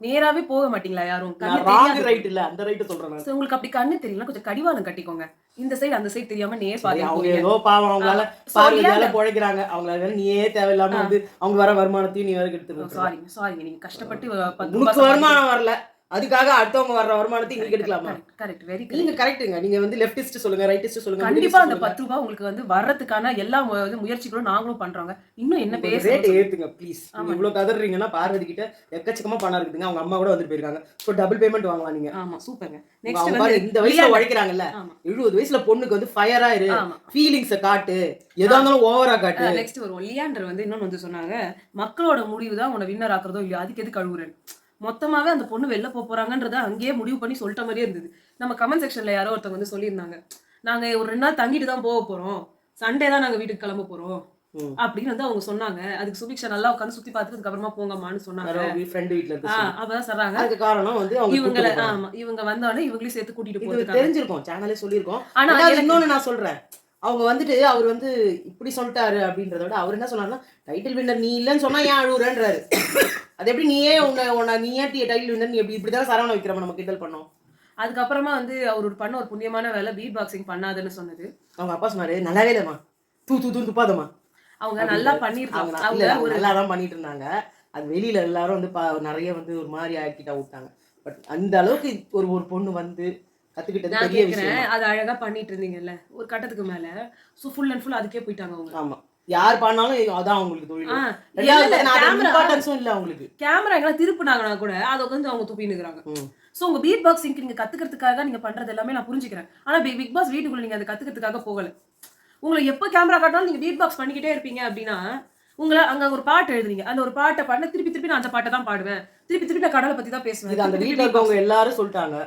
நேராவே போக மாட்டீங்களா யாரும்? ராங் ரைட் இல்ல அந்த ரைட் சொல்றேன். உங்களுக்கு அப்படி கண்ணு தெரியல கொஞ்சம் கடிவாளம் கட்டிக்கோங்க. இந்த சைடு அந்த சைடு தெரியாம நேர் பாதி அவங்க ஏதோ பாவம் அவங்களால பார்வையால பொழைக்கிறாங்க. அவங்களால நீயே தேவையில்லாம வந்து அவங்க வர வருமானத்தையும் நீ வேற எடுத்துக்க. சாரிங்க நீங்க கஷ்டப்பட்டு உங்களுக்கு வருமானம் வரல அதுக்காக அடுத்தவங்க வர்ற வருமானத்தை நீங்க எடுக்கலாமா? கரெக்ட் வெரி நீங்க கரெக்ட்டுங்க. நீங்க வந்து லெஃப்டிஸ்ட் சொல்லுங்க ரைட்டிஸ்ட் சொல்லுங்க. கண்டிப்பா அந்த 10 ரூபாய் உங்களுக்கு வந்து வர்றதுக்கான எல்லா முயற்சிகளும் நாங்களும் பண்றோங்க. இன்னும் என்ன பேச ரேட் ஏத்துங்க ப்ளீஸ். நீங்க இவ்வளவு கதறீங்கன்னா பார்வதி கிட்ட எக்கச்சக்கமா பணம் இருக்குதுங்க. அவங்க அம்மா கூட வந்து போயிருக்காங்க. சோ டபுள் பேமெண்ட் வாங்கலாம் நீங்க. ஆமா சூப்பர்ங்க. நெக்ஸ்ட் வந்து இந்த வயசுல உழைக்கிறாங்கல்ல 70 வயசுல பொண்ணுக்கு வந்து ஃபயரா இரு ஃபீலிங்ஸ் காட்டு எதா இருந்தாலும் ஓவரா காட்டு. நெக்ஸ்ட் வருவோம். லியாண்டர் வந்து இன்னொன்னு வந்து சொன்னாங்க மக்களோட முடிவு தான் உன்னை வின்னர் ஆக்குறதோ இல்லையோ அதுக்கு எது கழுவுறேன். மொத்தமாவே அந்த பொண்ணு வெளில போறாங்கன்றத அங்கேயே முடிவு பண்ணி சொல்லிட்ட மாதிரியே இருந்தது. நம்ம கமெண்ட் செக்ஷன்ல யாரோ ஒருத்தவங்க வந்து சொல்லியிருந்தாங்க நாங்க ஒரு 2 நாள் தங்கிட்டு தான் போக போறோம், சண்டே தான் நாங்க வீட்டுக்கு கிளம்ப போறோம் அப்படின்னு வந்து அவங்க சொன்னாங்க. அதுக்கு சுபிக்ஷா நல்லா உட்காந்து சுத்தி பார்த்துட்டு அப்புறமா போங்கம்மான்னு சொன்னாங்க. ஃப்ரெண்ட் வீட்ல இருக்கு. அப்பதான் சொல்றாங்க அதுக்கு காரணம் வந்து இவங்க வந்தோடனே இவங்களையும் சேர்த்து கூட்டிட்டு போறது தெரிஞ்சிருக்கும். சேனலே சொல்லியிருக்கோம். ஆனா இன்னொன்னு நான் சொல்றேன், அவங்க வந்துட்டு அவர் வந்து இப்படி சொல்லிட்டாரு அப்படின்றத விட அவர் என்ன சொன்னாருன்னா டைட்டில் வின்னர் நீ இல்லைன்னு சொன்னா ஏன் அழுகுறன்றாரு. அது எப்படி நீயே நீயே டைட்டில் வின்னர் நீ எப்படி இப்படிதான் சரவண வைக்கிறோம் நம்ம கிண்டல் பண்ணோம். அதுக்கப்புறமா வந்து அவர் பண்ண ஒரு புண்ணியமான வேலை பீட் பாக்ஸிங் பண்ணாதுன்னு சொன்னது. அவங்க அப்பா சொன்னாரு நல்லாவே இல்லம்மா துப்பாதம்மா. அவங்க நல்லா பண்ணிருக்காங்க. அவங்க நல்லா தான் பண்ணிட்டு இருந்தாங்க. அது வெளியில எல்லாரும் வந்து நிறைய வந்து ஒரு மாதிரி ஆக்கிட்டா விட்டாங்க. பட் அந்த அளவுக்கு ஒரு பொண்ணு வந்து கத்துக்கிட்டது பெரிய விஷயம். அது அழகா பண்ணிட்டு இருந்தீங்கல்ல ஒரு கட்டத்துக்கு மேல ஃபுல் அண்ட் ஃபுல் அதுக்கே போயிட்டாங்க அவங்க. ஆமா யார் பண்ணாலும் அதான் அவங்களுக்கு தொழில். இம்பார்ட்டன்ஸும் இல்ல அவங்களுக்கு. கேமரா எல்லாம் திருப்பினாங்கன்னா கூட அதை வந்து அவங்க துப்பினுக்குறாங்க. சோ உங்க பீட் பாக்ஸிங் நீங்க கத்துக்கிறதுக்காக நீங்க பண்றது எல்லாமே நான் புரிஞ்சுக்கிறேன். ஆனா பிக் பாஸ் வீட்டுக்குள்ள நீங்க அதை கத்துக்கிறதுக்காக போகல. உங்களை எப்ப கேமரா காட்டினாலும் நீங்க பீட் பாக்ஸ் பண்ணிக்கிட்டே இருப்பீங்க அப்படின்னா உங்களை அங்க ஒரு பாட்டு எழுதுறீங்க. அந்த ஒரு பாட்டை பாடினா திருப்பி நான் அந்த பாட்டை தான் பாடுவேன், திருப்பி நான் கடலை பத்தி தான் பேசுவேன். அந்த வீட்டுல இருக்கவங்க எல்லாரும் சொல்லிட்டாங்க.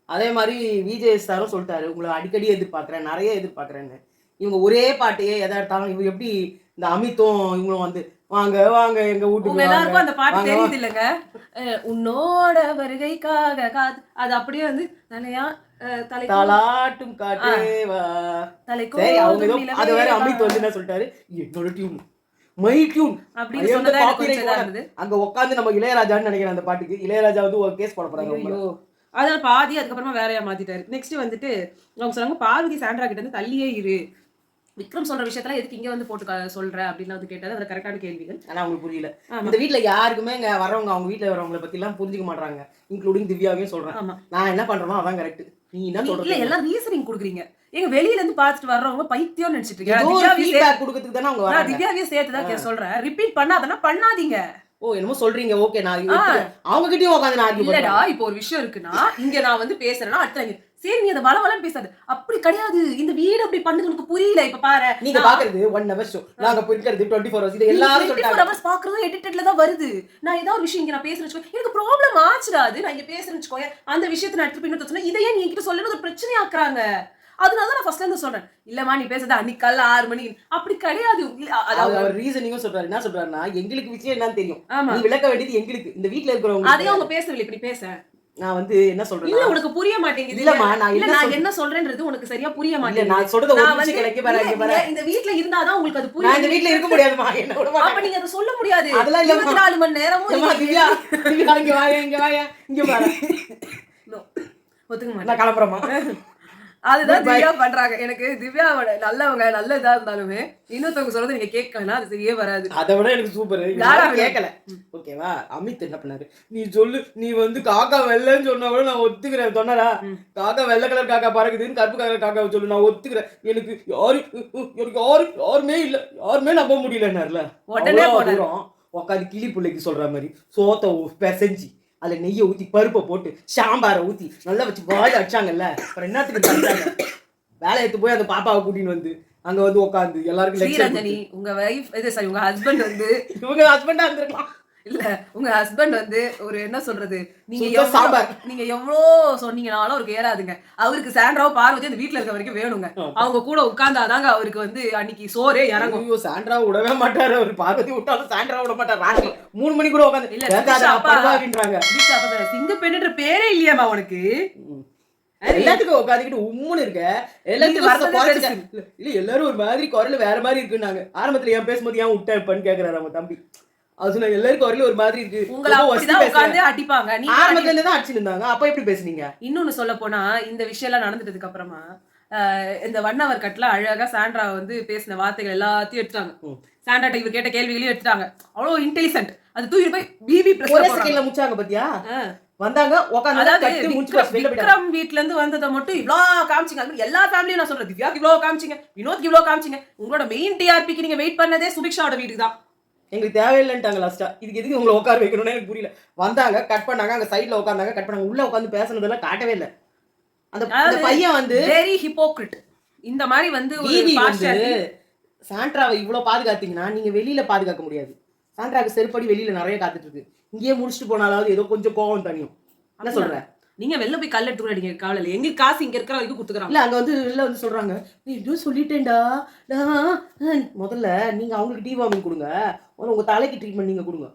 அதே மாதிரி விஜய் சாரும் சொல்லிட்டாரு உங்களை அடிக்கடி எதிர்பார்க்கிறேன் நிறைய எதிர்பார்க்கிறேன்னு. இவங்க ஒரே பாட்டையே எதை எடுத்தாலும் இவங்க எப்படி இந்த அமித்தும் இவங்களும் வந்து வாங்க வாங்க எங்க வீட்டுக்கு எல்லாருக்கும் அந்த பாட்டு தெரியுது இல்லங்க. உன்னோட வருகைக்காக அது அப்படியே வந்து தலையா தலாட்டும் காட்டேவா. அது வேற அமித் வந்து என்ன சொல்லிட்டாரு என்னோட டியூன் மை டியூன் அப்படின்னு சொன்னதா எனக்கு கொஞ்சம் இதா இருந்தது. அங்க உட்காந்து நம்ம இளையராஜான்னு நினைக்கிறேன் அந்த பாட்டுக்கு. இளையராஜா வந்து ஒரு கேஸ் போட போறாங்க. ஐயோ, அதனால பாதி அதுக்கப்புறமா வேலையா மாத்திட்டாரு. நெக்ஸ்ட் வந்துட்டு அவங்க சொன்னாங்க பார்வதி சாண்ட்ரா கிட்ட இருந்து தள்ளியே இரு, விக்ரம் சொல்ற விஷயத்தெல்லாம் எதுக்கு இங்க வந்து போட்டு சொல்ற அப்படின்னு வந்து கேட்டாரு. அது கரெக்டான கேள்விகள். ஆனா அவங்களுக்கு புரியல. இந்த வீட்ல யாருக்குமே இங்க வரவங்க அவங்க வீட்ல வரவங்கள பத்தி எல்லாம் புரிஞ்சுக்க மாட்டாங்க, இன்க்ளூடிங் திவ்யாவையும் சொல்றேன். ஆமா, நான் என்ன பண்றேனோ அதான் கரெக்ட். நீ என்ன இல்ல சொல்ற? எல்லாம் ரீசனிங் குடுக்குறீங்க. எங்க வெளியில இருந்து பாத்துட்டு வர்றவங்க பைத்தியம் நினைச்சிட்டு ஏதோ ஒரு இருக்கீங்க. ஃபீட்பேக் கொடுக்கிறதுக்கு தானே அவங்க நான் வராங்க. திவ்யாவையும் சேர்த்து தான் சொல்றேன். ரிப்பீட் பண்ணாதனா பண்ணாதீங்க. ஓ என்னமோ சொல்றீங்க. ஓகே, நான் அவங்க கிட்டயும் உட்கார்ந்து நான் ஆர்கியூ இல்லடா, பண்றேன். இப்போ ஒரு விஷயம் இருக்குன்னா இங்க நான் வந்து பேசுறேன்னா அடுத்த சரி நீ அத வளவலன்னு பேசாத. அப்படி கிடையாது. இந்த வீடு அப்படி பண்ணுது உனக்கு புரியல. இப்ப பாரு, நீங்க பாக்குறது 1 hour ஷோ, நாங்க இருக்கிறது 24 hours. இது எல்லாரும் 24 சொல்றாங்க. hours பாக்குறது எடிட்டட்ல தான் வருது. நான் ஏதாவது ஒரு விஷயம் இங்க நான் பேசுறேன்னு வச்சுக்கோ, எனக்கு ப்ராப்ளம் ஆச்சுடா. அது நான் இங்க பேசுறேன்னு வச்சுக்கோ, அந்த விஷயத்தை நான் எடுத்து பின்னொரு சொன்னா இதையே நீ என்கிட்ட சொல்லணும் ஒரு பிரச்சனை ஆக்குறாங்க. அதனால தான் நான் ஃபர்ஸ்ட்ல இருந்து சொல்றேன். இல்லம்மா நீ பேசுறது அன்னைக்கு காலைல 6 மணிக்கு அப்படி கிடையாது. அவர் ரீசனிங்கும் சொல்றாரு. என்ன சொல்றாருன்னா, எங்களுக்கு விஷயம் என்னன்னு தெரியும், ஆமா, நீ விளக்க வேண்டியது எங்களுக்கு, இந்த வீட்ல இருக்கிறவங்க. அதே அவங்க பேசவில்லை. இப்படி பேச நான் வந்து என்ன சொல்றேன், இல்ல உனக்கு புரிய மாட்டேங்குது. இல்லம்மா நான் இல்ல என்ன நான் என்ன சொல்றேன்றது உனக்கு சரியா புரிய இல்ல மாட்டேங்குது. நான் சொல்றது ஒரு நான் நிமிஷம் வந்து கிடைக்க பாரு, இங்க பாரு. இந்த வீட்ல இருந்தாதான் உங்களுக்கு அது நான் புரியும். இந்த வீட்ல இருக்க முடியாதுமா, என்ன விட அப்ப மாட்டாங்க. நீங்க அத சொல்ல முடியாது. அதெல்லாம் இல்ல 24 மணி நேரமும் அம்மா, திவ்யா திவ்யா இங்க வாயா, இங்க வாயா, இங்க பாரு. No. ஒத்துக்க மாட்டேன். நான் கிளம்புறேம்மா. அதுதான் திவ்யா பண்றாங்க. எனக்கு திவ்யாவோட நல்லவங்க நல்ல இதா இருந்தாலுமே இன்னொருத்தவங்க சொல்றது நீங்க கேட்கலாம், அது சரியே வராது. அதை விட எனக்கு சூப்பர். யாரா கேட்கல ஓகேவா? அமித் என்ன பண்ணாரு, நீ சொல்லு, நீ வந்து காக்கா வெள்ளைன்னு சொன்னா கூட நான் ஒத்துக்கிறேன் சொன்னடா. காக்கா வெள்ளை கலர் காக்கா பறக்குதுன்னு கருப்பு கலர் காக்கா சொல்லு, நான் ஒத்துக்கிறேன். எனக்கு யாருமே இல்ல, யாருமே நம்ப முடியலன்னாருல. உடனே போனாரு. உட்காந்து கிளி பிள்ளைக்கு சொல்ற மாதிரி சோத்தை பிசைஞ்சு அதுல நெய்யை ஊத்தி பருப்பை போட்டு சாம்பாரை ஊத்தி நல்லா வச்சு வாய் அடிச்சாங்கல்ல. அப்புறம் என்னத்துக்கு அடிச்சாங்க? வேலை எடுத்து போய் அந்த பாப்பாவை கூட்டின்னு வந்து அங்க வந்து உட்காந்து எல்லாருக்கும் ஸ்ரீரஞ்சனி உங்க வைஃப் இது சாரி உங்க ஹஸ்பண்ட் வந்து இவங்க ஹஸ்பண்டா இருந்திருக்கலாம். இல்ல உங்க ஹஸ்பண்ட் வந்து ஒரு என்ன சொல்றது, நீங்க சுத்த சாம்பார். நீங்க எவ்வளோ சொன்னீங்கனாலும் அவருக்கு ஏறாதுங்க. அவருக்கு சாண்ட்ராவும் பார்வதி அந்த வீட்டுல இருக்க வரைக்கும் வேணுங்க. அவங்க கூட உட்கார்ந்தாதாங்க அவருக்கு வந்து அன்னைக்கு சோறே இறங்கும். ஐயோ சாண்ட்ரா விடவே மாட்டாரு அவர். பார்வதி விட்டாலும் சாண்ட்ரா விட மாட்டாரு. ராத்திரி 3 மணி கூட உட்காந்து இல்ல அப்படின்றாங்க. சிங்க பெண்ணுன்ற பேரே இல்லையாமா உனக்கு? எல்லாத்துக்கும் உட்காந்துக்கிட்டு உம்முன்னு இருக்க. எல்லாத்துக்கும் இல்ல எல்லாரும் ஒரு மாதிரி குரல் வேற மாதிரி இருக்குன்னாங்க. ஆரம்பத்துல ஏன் பேசும்போது ஏன் விட்டேன்னு கேக்குறாரு அவங்க தம்பி. அது சொன்ன எல்லாரும் குரல் ஒரு மாதிரி இருக்கு. உங்களை அப்படிதான் உட்கார்ந்து அடிப்பாங்க. நீ ஆரம்பத்துல இருந்து தான் அடிச்சிருந்தாங்க. அப்ப எப்படி பேசுனீங்க? இன்னொன்னு சொல்ல போனா இந்த விஷயம் எல்லாம் நடந்துட்டதுக்கு அப்புறமா இந்த 1 hour கட்ல அழகா சாண்ட்ரா வந்து பேசின வார்த்தைகள் எல்லாத்தையும் எடுத்தாங்க. சாண்ட்ரா இவர் கேட்ட கேள்விகளையும் எடுத்தாங்க. அவ்வளவு இன்டெலிஜென்ட். அது தூக்கி போய் பிபி பிரஸ் ஒரே செகண்ட்ல முடிச்சாங்க பாத்தியா? வந்தாங்க உட்கார்ந்து அதாவது விக்ரம் வீட்ல இருந்து வந்ததை மட்டும் இவ்ளோ காமிச்சிங்க. அது எல்லா ஃபேமிலியும் நான் சொல்றேன், திவ்யாக்கு இவ்ளோ காமிச்சிங்க, வினோத்க்கு இவ்ளோ காமிச்சிங்க. உங்களோட மெயின் டிஆர்பிக்கு நீங்க வெயிட் பண்ணதே சுபிக்ஷாவோட வீட்டுக்கு தான். எங்களுக்கு தேவையில்லைன்ட்டாங்க லாஸ்டா. இதுக்கு எதுக்கு உங்களை உட்கார வைக்கணும்னு எனக்கு புரியல. வந்தாங்க கட் பண்ணாங்க, அங்க சைட்ல உட்கார்ந்தாங்க கட் பண்ணாங்க. உள்ள உட்கார்ந்து பேசுனதெல்லாம் காட்டவே இல்லை. அந்த பையன் வந்து வெரி ஹிப்போக்ரிட். இந்த மாதிரி வந்து சாண்ட்ராவை இவ்வளவு பாதுகாத்தீங்கன்னா நீங்க வெளியில பாதுகாக்க முடியாது. சாண்ட்ராக்கு செருப்படி வெளியில நிறைய காத்துட்டு இருக்கு. இங்கேயே முடிச்சுட்டு போனாலாவது ஏதோ கொஞ்சம் கோவம் தனியும். என்ன சொல்ற? நீங்க வெளில போய் கல் எடுத்து அடிங்க, கவலை இல்லை. எங்களுக்கு காசு இங்க இருக்கிற வரைக்கும் கொடுத்துக்கிறாங்க. இல்ல அங்க வந்து வெளில வந்து சொல்றாங்க, நீ இன்னும் சொல்லிட்டேன்டா. முதல்ல நீங்க அவங்களுக்கு டிவார்மிங் கொடுங்க, உங்க தலைக்கு ட்ரீட்மெண்ட் நீங்க கொடுங்க.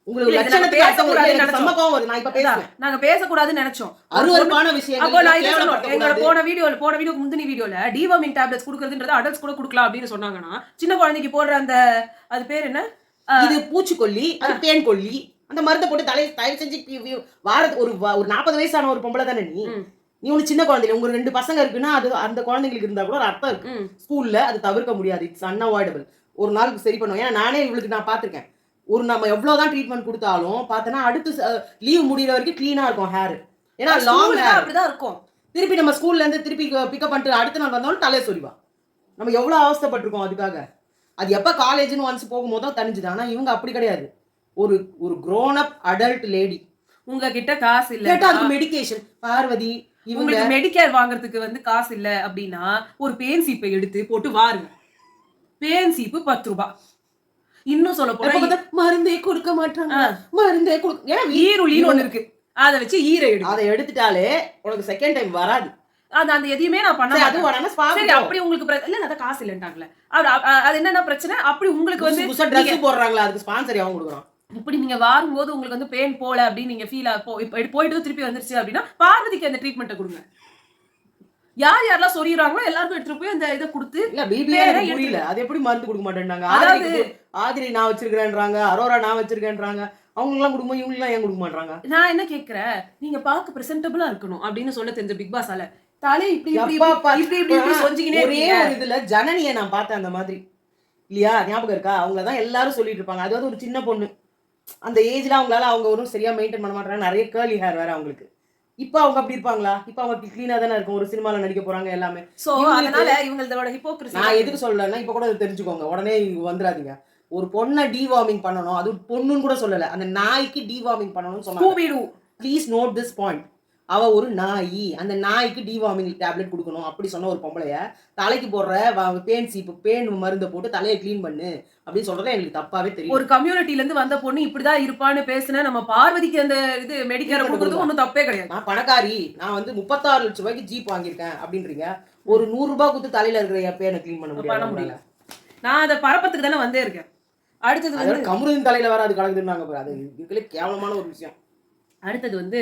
உங்களுக்கு லட்சணத்துக்கு நான் இப்ப பேசுறேன். நாங்க பேசக்கூடாதுன்னு நினைச்சோம். அருவருப்பான விஷயம். அப்போ நான் இதை சொல்றேன். எங்களோட போன வீடியோக்கு முந்தின வீடியோல டிவார்மிங் டேப்லெட்ஸ் கொடுக்கறதுன்றது அடல்ட்ஸ் கூட கொடுக்கலாம் அப்படின்னு சொன்னாங்கன்னா, சின்ன குழந்தைக்கு போடுற அந்த அது பேர் என்ன, இது பூச்சிக்கொல்லி, அது பேன் கொல்லி, அந்த மருந்தை போட்டு தயவு செஞ்சு வாரத்துக்கு ஒரு 40 வயசான ஒரு பொம்பளை தானே நீ ஒண்ணு சின்ன குழந்தைங்க உங்க 2 பசங்க இருக்குன்னா அது அந்த குழந்தைங்களுக்கு இருந்தா கூட ஒரு அர்த்தம் இருக்கு. ஸ்கூல்ல அது தவிர்க்க முடியாது. It's unavoidable. ஒரு நாளுக்கு சரி பண்ணுவோம். ஏன்னா நானே இவளுக்கு நான் பாத்திருக்கேன். ஒரு நம்ம எவ்வளவுதான் ட்ரீட்மெண்ட் கொடுத்தாலும் பார்த்தனா அடுத்து லீவ் முடிகிற வரைக்கும் கிளீனா இருக்கும் ஹேர். ஏன்னா லாங் ஹேர் அப்படிதான் இருக்கும். திருப்பி நம்ம ஸ்கூல்ல இருந்து திருப்பி பிக்கப் பண்ணிட்டு அடுத்த நாள் வந்தாலும் தலையை சொரிவா. நம்ம எவ்வளவு அவஸ்தைப்பட்டிருக்கோம் அதுக்காக. அது எப்ப காலேஜ்னு ஒன்ஸ் போகும்போது தெரிஞ்சுது. ஆனா இவங்க அப்படி கிடையாது. ஒரு grown up adult லேடி. உங்ககிட்ட காசு இல்ல, கேட்டா அதுக்கு மெடிகேஷன். பார்வதி உங்களுக்கு மெடிக்கேர் வாங்குறதுக்கு வந்து காசு இல்ல அப்படின்னா ஒரு பேன் சீப்பை எடுத்து போட்டு வாருங்க. பேன் சீப்பு 10 ரூபாய். இன்னும் சொல்ல போனா மருந்தே கொடுக்க மாட்டாங்க. மருந்தே கொடுக்க, ஏன்னா ஈருளின்னு ஒண்ணு இருக்கு, அதை வச்சு ஈரை எடு. அதை எடுத்துட்டாலே உனக்கு செகண்ட் டைம் வராது. அந்த எதையுமே நான் பண்ண மாட்டேன். சரி அப்படி உங்களுக்கு இல்ல அத காசு இல்லன்றாங்கல, அது என்னன்னா பிரச்சனை? அப்படி உங்களுக்கு வந்து ட்ரெஸ் போடுறாங்களா, அதுக்கு ஸ்பான்சர் யாவும் கொடுக்குறான். இப்படி நீங்க வாரும்போது உங்களுக்கு வந்து பெயின் போல அப்படின்னு நீங்க ஃபீல் போயிட்டு திருப்பி வந்துருச்சு அப்படின்னா பார்வதிக்கு அந்த ட்ரீட்மெண்ட்டை கொடுங்க. யார் யாரெல்லாம் சொல்லிடுறாங்களோ எல்லாருக்கும் எடுத்துட்டு போய் அந்த இதை கொடுத்து இல்ல பிபி புரியல, அது எப்படி மருந்து கொடுக்க மாட்டேன்றாங்க? அதாவது ஆதிரி நான் வச்சிருக்கேன்றாங்க, அரோரா நான் வச்சிருக்கேன்றாங்க, அவங்க எல்லாம் கொடுக்கும்போது இவங்க எல்லாம் ஏன் கொடுக்க மாட்டாங்க? நான் என்ன கேக்குறேன், நீங்க பார்க்க பிரசன்டபிளா இருக்கணும் அப்படின்னு சொல்ல தெரிஞ்ச பிக் பாஸால தலை இப்படி கொஞ்சிக்கினே ஒரே ஒரு இதுல ஜனனியை நான் பார்த்தேன் அந்த மாதிரி இல்லையா, ஞாபகம் இருக்கா? அவங்களதான் எல்லாரும் சொல்லிட்டு இருப்பாங்க. அதாவது ஒரு சின்ன பொண்ணு அந்த ஏஜ்ல அவங்களால அவங்க ஒன்றும் சரியா மெயின்டைன் பண்ண மாட்டாங்க, நிறைய கேர்லி ஹேர் வேற அவங்களுக்கு. இப்ப அவங்க அப்படி இருப்பாங்களா? இப்ப அவங்க கிளீனா தானே இருக்கும், ஒரு சினிமால நடிக்க போறாங்க எல்லாமே. சோ அதனால இவங்களோட ஹிப்போக்ரிசி நான் எதுக்கு சொல்லலைன்னா, இப்ப கூட தெரிஞ்சுக்கோங்க, உடனே வந்துடாதீங்க. ஒரு பொண்ணை டிவார்மிங் பண்ணணும், அது பொண்ணுன்னு கூட சொல்லல, அந்த நாய்க்கு டிவார்மிங் பண்ணணும்னு சொன்னாங்க. Please note this point. அவ ஒரு நாய், அந்த நாய்க்கு டிவார்மிங் டேப்லெட் கொடுக்கணும் அப்படி சொன்ன ஒரு பொம்பளைய தலைக்கு போடுற பேன் மருந்தை போட்டு தலையை கிளீன் பண்ணு அப்படின்னு சொல்றது எங்களுக்கு தப்பாவே தெரியும். ஒரு கம்யூனிட்டில இருந்து வந்த பொண்ணு இப்படிதான் இருப்பான்னு பேசுன நம்ம பார்வதிக்கு அந்த இது மெடிக்கேர் கொடுக்கறது ஒன்றும் தப்பே கிடையாது. நான் பணக்காரி, நான் வந்து 36 லட்சம் ரூபாய்க்கு ஜீப் வாங்கியிருக்கேன் அப்படின்றீங்க, ஒரு 100 ரூபாய் கொடுத்து தலையில இருக்கிற பேனை கிளீன் பண்ண முடியல. நான் அதை பரப்பத்துக்கு தானே வந்தே இருக்கேன். அடுத்தது வந்து கமருதின் தலையில வர அது கலந்துருந்தாங்க, அது இதுக்குள்ளே கேவலமான ஒரு விஷயம். அடுத்தது வந்து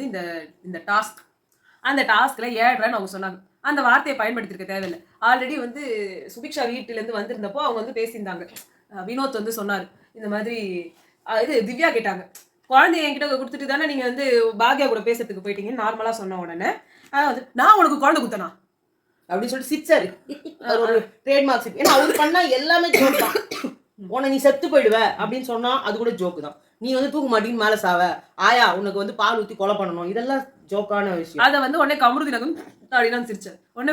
இந்த இந்த டாஸ்க், அந்த டாஸ்க்ல 7:30 அவங்க சொன்னாங்க. அந்த வார்த்தையை பயன்படுத்திருக்க தேவையில்லை. ஆல்ரெடி வந்து சுபிக்ஷா வீட்டிலேருந்து வந்திருந்தப்போ அவங்க வந்து பேசியிருந்தாங்க. வினோத் வந்து சொன்னார் இந்த மாதிரி, இது திவ்யா கேட்டாங்க, குழந்தைய என்கிட்ட கொடுத்துட்டு தானே நீங்க வந்து பாக்யா கூட பேசுறதுக்கு போயிட்டீங்கன்னு நார்மலா சொன்ன உடனே வந்து நான் உனக்கு குழந்தை குத்தனா அப்படின்னு சொல்லிட்டு சிரிச்சாரு. ஒரு ட்ரேட்மார்க் சிரிப்பு. ஏன்னா அவர் பண்ணா எல்லாமே ஜோக் தான். உன்னை நீ செத்து போயிடுவ அப்படின்னு சொன்னா அது கூட ஜோக்கு தான். நீ வந்து தூக்க மாட்டீங்கன்னு மேல சாவ, ஆயா உனக்கு வந்து பால் ஊத்தி கொலை பண்ணணும், இதெல்லாம் ஜோக்கான விஷயம். அதை வந்து உடனே கமருதினகம் அப்படின்னு சிரிச்சார். உடனே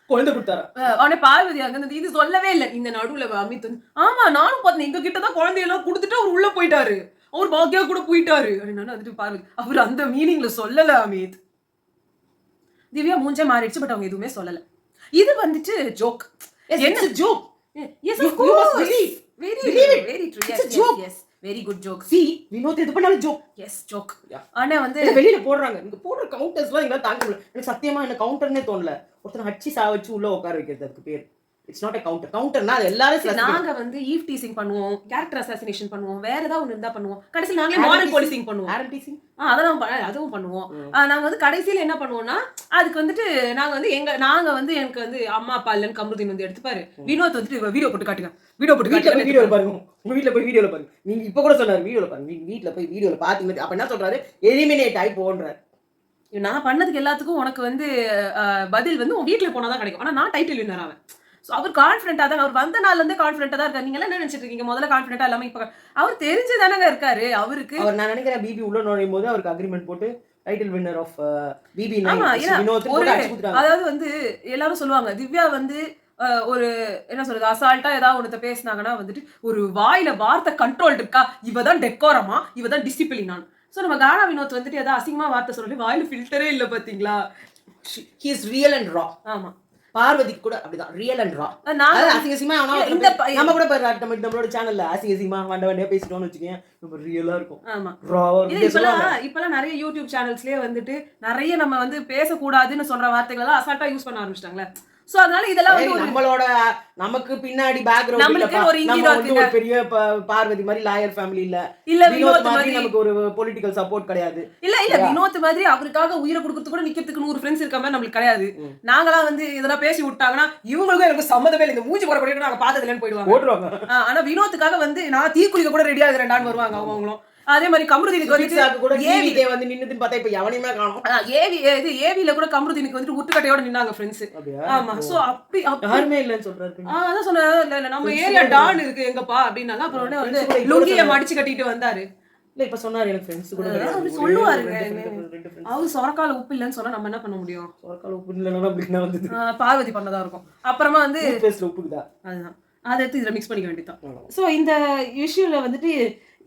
குழந்தை கொடுத்தாரு. உடனே பார்வதி அங்க இது சொல்லவே இல்லை. இந்த நடுவுல அமித் வந்து ஆமா நானும் பார்த்தேன், எங்க கிட்டதான் குழந்தையெல்லாம் கொடுத்துட்டு அவர் உள்ள போயிட்டாரு, அவர் பாக்கியா கூட போயிட்டாரு அப்படின்னு வந்துட்டு பார்வதி அவர் அந்த மீனிங்ல சொல்லல. அமித் திவ்யா மூஞ்சே மாறிடுச்சு, பட் அவங்க எதுவுமே சொல்லல. இது வந்துட்டு ஜோக். என்ன joke? Yes, of course. Very true. Yes. Very good joke. See, Vinoth எது பண்ணாலும் joke. Yes, joke. ஆனா வந்து வெளியில போடுறாங்க, இங்க போடுற கவுண்டர்ஸ்லாம் எங்களால தாங்க முடியல. எனக்கு சத்தியமா என்ன கவுண்டர்னே தோணல. ஒருத்தனை ஹச்சி சாவச்சு உள்ள உட்கார வைக்கிறது, அதுக்கு பேர் இட்ஸ் நாட் a counter. கவுண்டர்னா அது எல்லாரும் நாங்க வந்து ஈவ் டீசிங் பண்ணுவோம், கேரக்டர் அசாசினேஷன் பண்ணுவோம், வேற ஏதாவது ஒன்று இருந்தா பண்ணுவோம். கடைசியில் நாங்களே மாரல் போலீசிங் பண்ணுவோம். அதெல்லாம் அதுவும் பண்ணுவோம். நாங்க வந்து கடைசியில என்ன பண்ணுவோம்னா, அதுக்கு வந்துட்டு நாங்க வந்து எனக்கு வந்து அம்மா அப்பா இல்லைன்னு கமருதீன் வந்து எடுத்துப்பாரு. வினோத் வந்துட்டு வீடியோ போட்டு காட்டுங்க, வீடியோ பாருங்க, உங்க வீட்டுல போய் வீடியோல பாருங்க. நீங்க இப்ப கூட சொன்னாரு வீடியோல பாருங்க, நீங்க வீட்டுல போய் வீடியோல பாத்தீங்க. அப்ப என்ன சொல்றாரு, எலிமினேட் ஆகி போன்றாரு. நான் பண்ணதுக்கு எல்லாத்துக்கும் உனக்கு வந்து பதில் வந்து உன் வீட்டுல போனாதான் கிடைக்கும். ஆனா நான் டைட்டில் வின்னர் ஆவேன். ஸோ அவர் கான்ஃபிடென்ட்டாக தான், அவர் வந்த நாள்லேருந்து கான்ஃபிடென்ட்டாக தான் இருக்காரு. நீங்களாம் என்ன நினைச்சிட்டு இருக்கீங்க முதல்ல கான்ஃபிடென்ட்டாக இல்லாமல் இப்போ அவர் தெரிஞ்சு தானங்க இருக்காரு. அவருக்கு நான் நினைக்கிறேன் பிபி உள்ள நுழையும் போது அவருக்கு அக்ரிமெண்ட் போட்டு டைட்டில் வின்னர் ஆஃப் பிபி. அதாவது வந்து எல்லாரும் சொல்லுவாங்க திவ்யா வந்து ஒரு என்ன சொல்றது அசால்ட்டா ஏதாவது ஒன்று பேசினாங்கன்னா வந்துட்டு ஒரு வாயில வார்த்தை கண்ட்ரோல் இருக்கா, இவதான் டெக்கோரமா, இவதான் டிசிப்ளினான். ஸோ நம்ம கானா வினோத் வந்துட்டு ஏதாவது அசிங்கமா வார்த்தை சொல்லி வாயில ஃபில்டரே இல்லை பாத்தீங்களா. ஹி இஸ் ரியல் அண்ட் ரா. ஆமா, பார்வதி கூட அப்படிதான், ரியல் அண்ட் ரா. அசிங்கசியமா நம்ம கூட நம்மளோட சேனல்ல அசிங்கசியமா வண்ட பேசிட்டோம்னு வச்சுக்கேன், நம்ம ரியலா இருக்கும். ஆமா, இப்பெல்லாம் நிறைய யூடியூப் சேனல்ஸ்லயே வந்துட்டு நிறைய நம்ம வந்து பேசக்கூடாதுன்னு சொல்ற வார்த்தைகள் எல்லாம் அசால்ட்டா யூஸ் பண்ண ஆரம்பிச்சிட்டாங்களே. சோ அதனால இதெல்லாம் வந்து நம்மளோட நமக்கு பின்னாடி பேக்ரவுண்ட் ஒரு பெரிய பார்வதி மாதிரி லாயர் ஃபேமிலி இல்ல வினோத் மாதிரி நமக்கு ஒரு பொலிட்டிக்கல் சப்போர்ட் கிடையாது. இல்ல வினோத் மாதிரி அவருக்காக உயிரை கொடுக்கறது கூட நிக்கிறதுக்கு 100 ஃப்ரெண்ட்ஸ் இருக்க மாதிரி நம்மளுக்கு கிடையாது. நாங்களாம் வந்து இதெல்லாம் பேசி விட்டாங்கன்னா இவங்களுக்கும் எனக்கு சம்மதமே இல்லை, இந்த மூஞ்சி போட கூட நாங்க பார்த்தது இல்லைன்னு போயிடுவாங்க. ஆனா வினோத்துக்காக வந்து நான் தீக்குளிக்க கூட ரெடியா இருக்கிறேன்டான்னு வருவாங்க அவங்களும். அதே மாதிரி கமருதீனுக்கு வந்து நின்னுதுன்னு பார்த்தா இப்ப எவனையுமே காணோம். ஏவில கூட கமருதீனுக்கு வந்து உட்டுக்கட்டையோட நின்னாங்க ஃப்ரெண்ட்ஸ். ஆமா, சோ அப்படி யாருமே இல்லன்னு சொல்றாரு. அதான் சொன்னேன், நம்ம ஏரியா டான் இருக்கு எங்கப்பா அப்படின்னாங்க. அப்புறம் வந்து லுங்கிய மடிச்சு கட்டிட்டு வந்தாரு. இல்ல இப்ப சொன்னாரு எனக்கு ஃப்ரெண்ட்ஸ் கூட சொல்லுவாருங்க. அவரு சொரக்கால உப்பு இல்லன்னு சொன்னா நம்ம என்ன பண்ண முடியும்? சொரக்கால உப்பு இல்லன்னா அப்படினா வந்து பார்வதி பண்ணதா இருக்கும். அப்புறமா வந்து பேஸ்ல உப்புக்குதா, அதுதான் அதை எடுத்து இதுல மிக்ஸ் பண்ணிக்க வேண்டியதான். சோ இந்த இஷ்யூல வந்துட்டு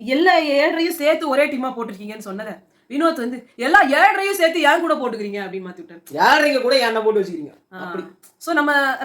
எல்லா 7ஐயும் சேர்த்து ஒரே டீமா போட்டுருக்கீங்கன்னு சொன்னத வினோத் வந்து எல்லா 7ஐயும் சேர்த்து ஏன் கூட போட்டுக்கிறீங்க அப்படின்னு மாத்தி விட்டாரு. 7 கூட என்ன போட்டு வச்சுக்கிறீங்க அப்படி. சோ